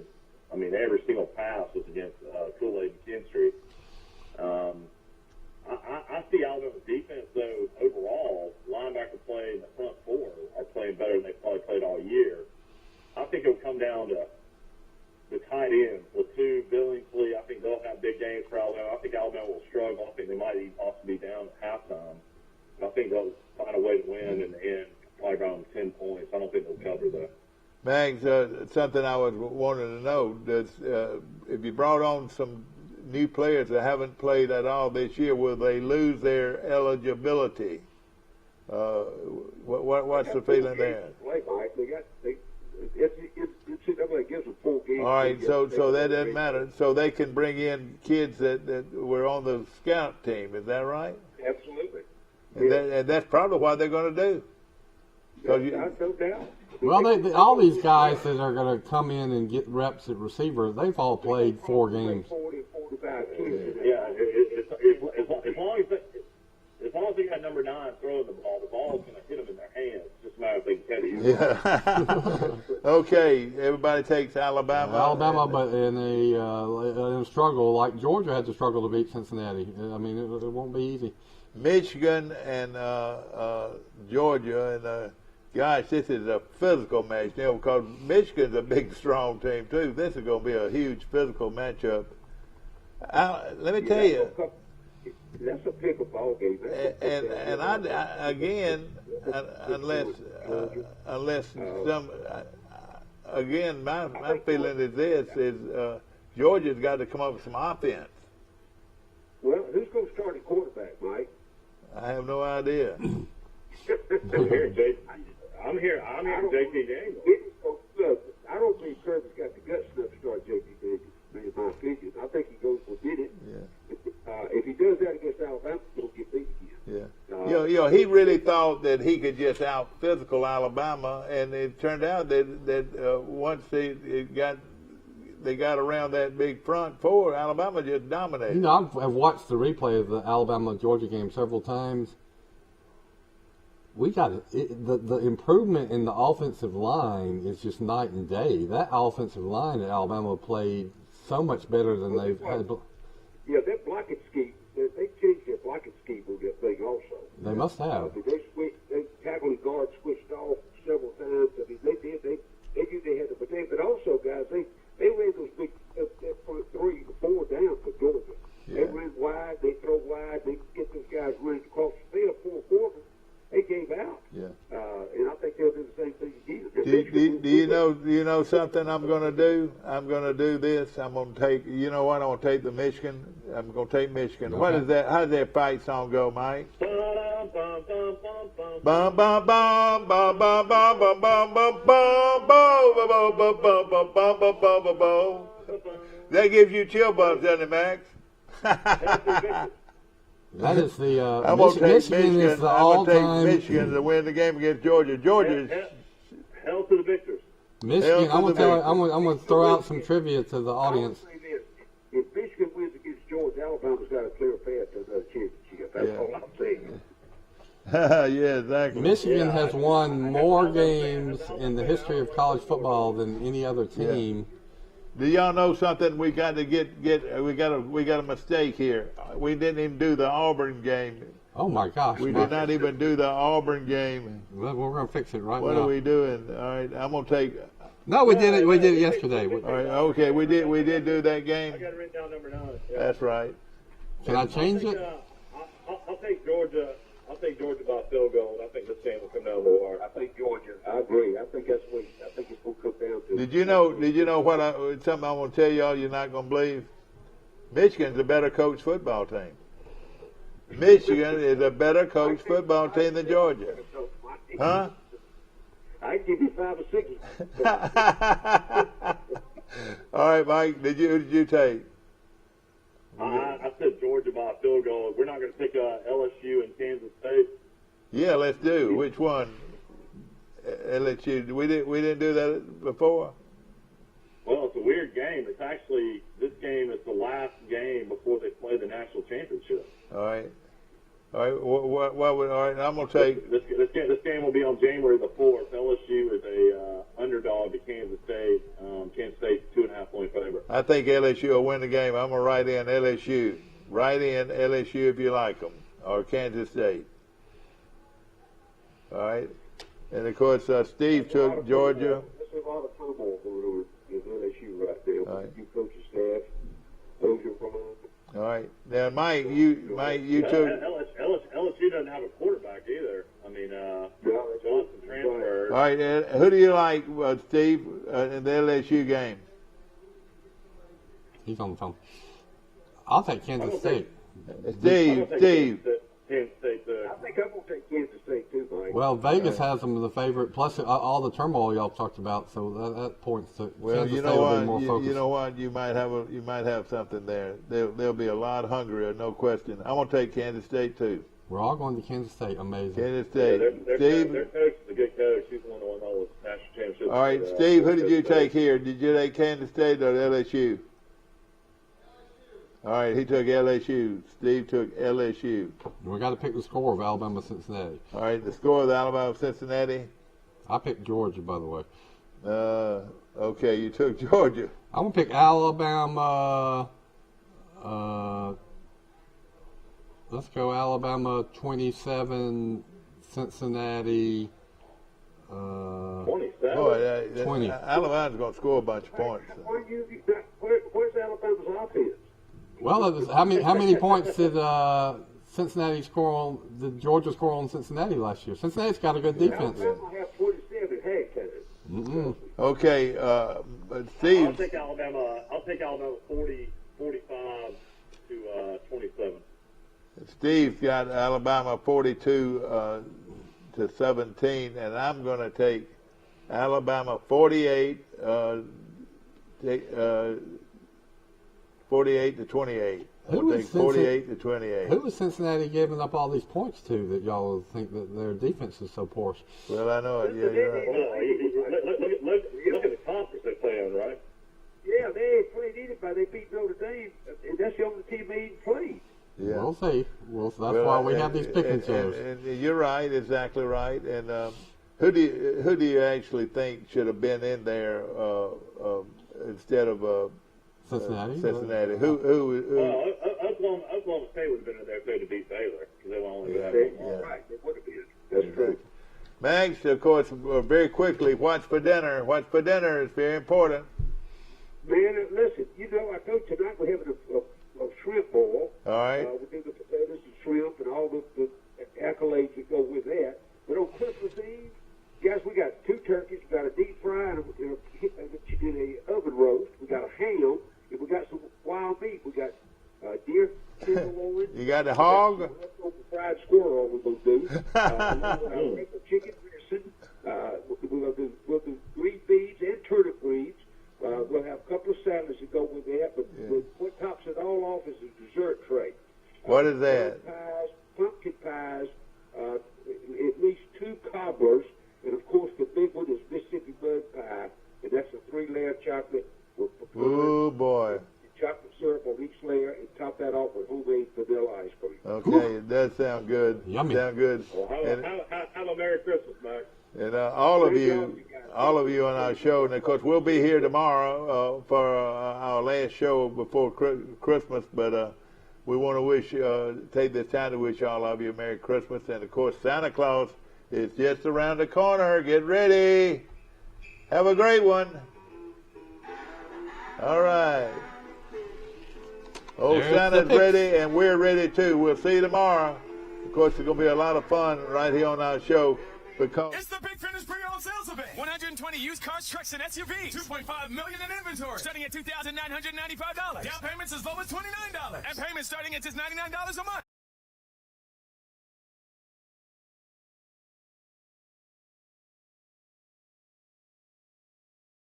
every single pass was against Kool-Aid and Kinstry. I see Alabama's defense, though, overall, linebacker play and the front 4 are playing better than they've probably played all year. I think it'll come down to the tight ends, Latu, Billingsley. I think they'll have big games for Alabama. I think Alabama will struggle. I think they might even also be down at halftime. But I think they'll find a way to win in the end, probably around 10 points. I don't think they'll cover that. Mags, something I was wanting to know, if you brought on some new players that haven't played at all this year, will they lose their eligibility? What's the feeling there? NCAA gives them 4 games. All right, so that doesn't matter. So they can bring in kids that were on the scout team. Is that right? Absolutely. And that's probably what they're going to do. No doubt. Well, all these guys that are going to come in and get reps at receiver, they've all played 4 games. 40, 45 kids. Yeah, as long as they got number 9 throwing the ball's going to hit them in their hands. It's just a matter of if they can catch it. Yeah. Okay, everybody takes Alabama. Alabama, but in a struggle like Georgia had to struggle to beat Cincinnati. I mean, it won't be easy. Michigan and Georgia, and gosh, this is a physical match, because Michigan's a big, strong team too. This is going to be a huge physical matchup. Let me tell you. That's a pickleball game. And I again, unless some, again, my feeling is this: Georgia's got to come up with some offense. Well, who's going to start at quarterback, Mike? I have no idea. I'm hearing J.T. Daniels. Look, I don't think Kirby's got the guts enough to start J.T. Daniels, in my opinion. I think he goes for it. Yeah. If he does that against Alabama, he'll get beat again. Yeah. He really thought that he could just out physical Alabama, and it turned out that once they got around that big front 4, Alabama just dominated. You know, I've watched the replay of the Alabama-Georgia game several times. We got the improvement in the offensive line is just night and day. That offensive line at Alabama played so much better than they've had. Yeah, their blocking scheme, they changed their blocking scheme on that thing also. They must have. They tackling guards switched off several times. I mean, they did. They knew they had to protect. But also, guys, they ran those big 3 to 4 down for Georgia. Yeah. They ran wide. They throw wide. They get those guys running across the field 4 quarters. They gave out. Yeah. And I think they'll do the same thing again. Do you know something I'm going to do? I'm going to do this. I'm going to take, you know what? I'm going to take the Michigan. I'm going to take Michigan. Okay. What is that? How does that fight song go, Mike? Bum bum bum bum bum bum bum bum bum bum bum bum bum bum bum bum bum. That gives you chill bumps, doesn't it, Max? That is the I'm going to take Michigan is the all-time. Michigan to win the game against Georgia. Georgia's hell to the victors. Michigan. I'm going to throw out some trivia to the audience. If Michigan wins against Georgia, Alabama's got a clear path to another championship. That's all I'm saying. Yeah, exactly. Michigan has won more games in the history of college football than any other team. Do y'all know something? We got to we got a mistake here. We didn't even do the Auburn game. Oh my gosh! We did not even do the Auburn game. Well, we're gonna fix it right now. What are we doing? All right, I'm gonna take. No, we did it. We did it yesterday. All right, okay, we did do that game. I got it written down number 9. Yeah. That's right. Can I change it? I'll take Georgia. I'll take Georgia by a field goal. I think this game will come down to the wire. I think Georgia. I agree. I think that's what it's going to come down to. Did you know what something I'm gonna tell y'all you're not gonna believe? Michigan's a better coached football team. Michigan is a better coached football team than Georgia. Huh? I give you 5 or 6. All right, Mike. Who did you take? I said Georgia by a field goal. We're not going to pick LSU and Kansas State. Yeah, let's do. Which one? LSU. We didn't do that before. Well, it's a weird game. It's actually this game is the last game before they play the national championship. All right. What would? All right. I'm gonna take this game will be on January the 4th. LSU is a underdog to Kansas State. Kansas State 2.5-point favorite. I think LSU will win the game. I'm gonna write in LSU. Write in LSU if you like them, or Kansas State. All right. And of course, Steve took Georgia. There's a lot of turmoil going on in LSU right there. All right. You coaching staff, those are from. All right. Now, Mike, you took. LSU doesn't have a quarterback either. I mean, Johnson transferred. All right. Who do you like, Steve, in the LSU game? He's on the phone. I'll take Kansas State. Steve. Kansas State. I think I'm going to take Kansas State too, Mike. Well, Vegas has them as the favorite, plus all the turmoil y'all talked about, so that points to Kansas State will be more focused. You know what? You might have something there. They'll be a lot hungrier, no question. I'm going to take Kansas State too. We're all going to Kansas State. Amazing. Kansas State. Their Steve. coach is a good coach. He's the one that won all the national championships. All right, Steve. Who did you take here? Did you take Kansas State or LSU? All right, he took LSU. Steve took LSU. We got to pick the score of Alabama-Cincinnati. All right, the score of Alabama-Cincinnati. I picked Georgia, by the way. Okay, you took Georgia. I'm gonna pick Alabama. Let's go Alabama 27, Cincinnati. 27. Boy, 20. Alabama's going to score a bunch of points. Where's Alabama's offense? Well, how many points did Cincinnati score on? Did Georgia score on Cincinnati last year? Cincinnati's got a good defense. Alabama have 27 halftime. Okay, Steve. I'll take Alabama 40, 45 to 27. Steve's got Alabama 42 to 17, and I'm going to take Alabama 48. 48 to 28. I'll take 48 to 28. Who was Cincinnati giving up all these points to that y'all think that their defense is so poor? Well, I know it. Yeah, you're right. Look at the conference they play in, right? Yeah, they ain't played anybody. They beat Notre Dame, and that's the only team they ain't played. Yeah. We'll see. That's why we have these picking shows. And you're right, exactly right. And who do you actually think should have been in there instead of Cincinnati? Cincinnati. Oklahoma State would have been in there if they'd have beat Baylor because they only have one. Right, they would have been. That's true. Max, of course, very quickly, what's for dinner? What's for dinner is very important. Man, listen, I know tonight we're having a shrimp boil. All right. We do the potatoes and shrimp and all the accolades that go with that. But on Christmas Eve, guys, we got 2 turkeys. We got a deep fry and a oven roast. We got a ham, and we got some wild meat. We got deer tenderloin. You got the hog? Leftover fried squirrel we're going to do. We'll chicken dressing. We'll do green beans and turnip greens. We'll have a couple of salads that go with that. But what tops it all off is a dessert tray. What is that? Pumpkin pies, at least 2 cobblers, and of course the big one is Mississippi Mud Pie, and that's a 3-layer chocolate with Ooh, boy. chocolate syrup on each layer, and top that off with homemade vanilla ice cream. Okay, it does sound good. Yummy. Sound good. Well, have a Merry Christmas, Max. And all of you all of you on our show. And, of course, we'll be here tomorrow for our last show before Christmas. But we want to take this time to wish all of you a Merry Christmas. And, of course, Santa Claus is just around the corner. Get ready. Have a great one. All right. Old Santa's ready, and we're ready, too. We'll see you tomorrow. Of course, it's going to be a lot of fun right here on our show. Because it's the Big Finish pre-owned sales event. 120 used cars, trucks, and SUVs. $2.5 million in inventory. Starting at $2,995. Down payments as low as $29. And payments starting at just $99 a month.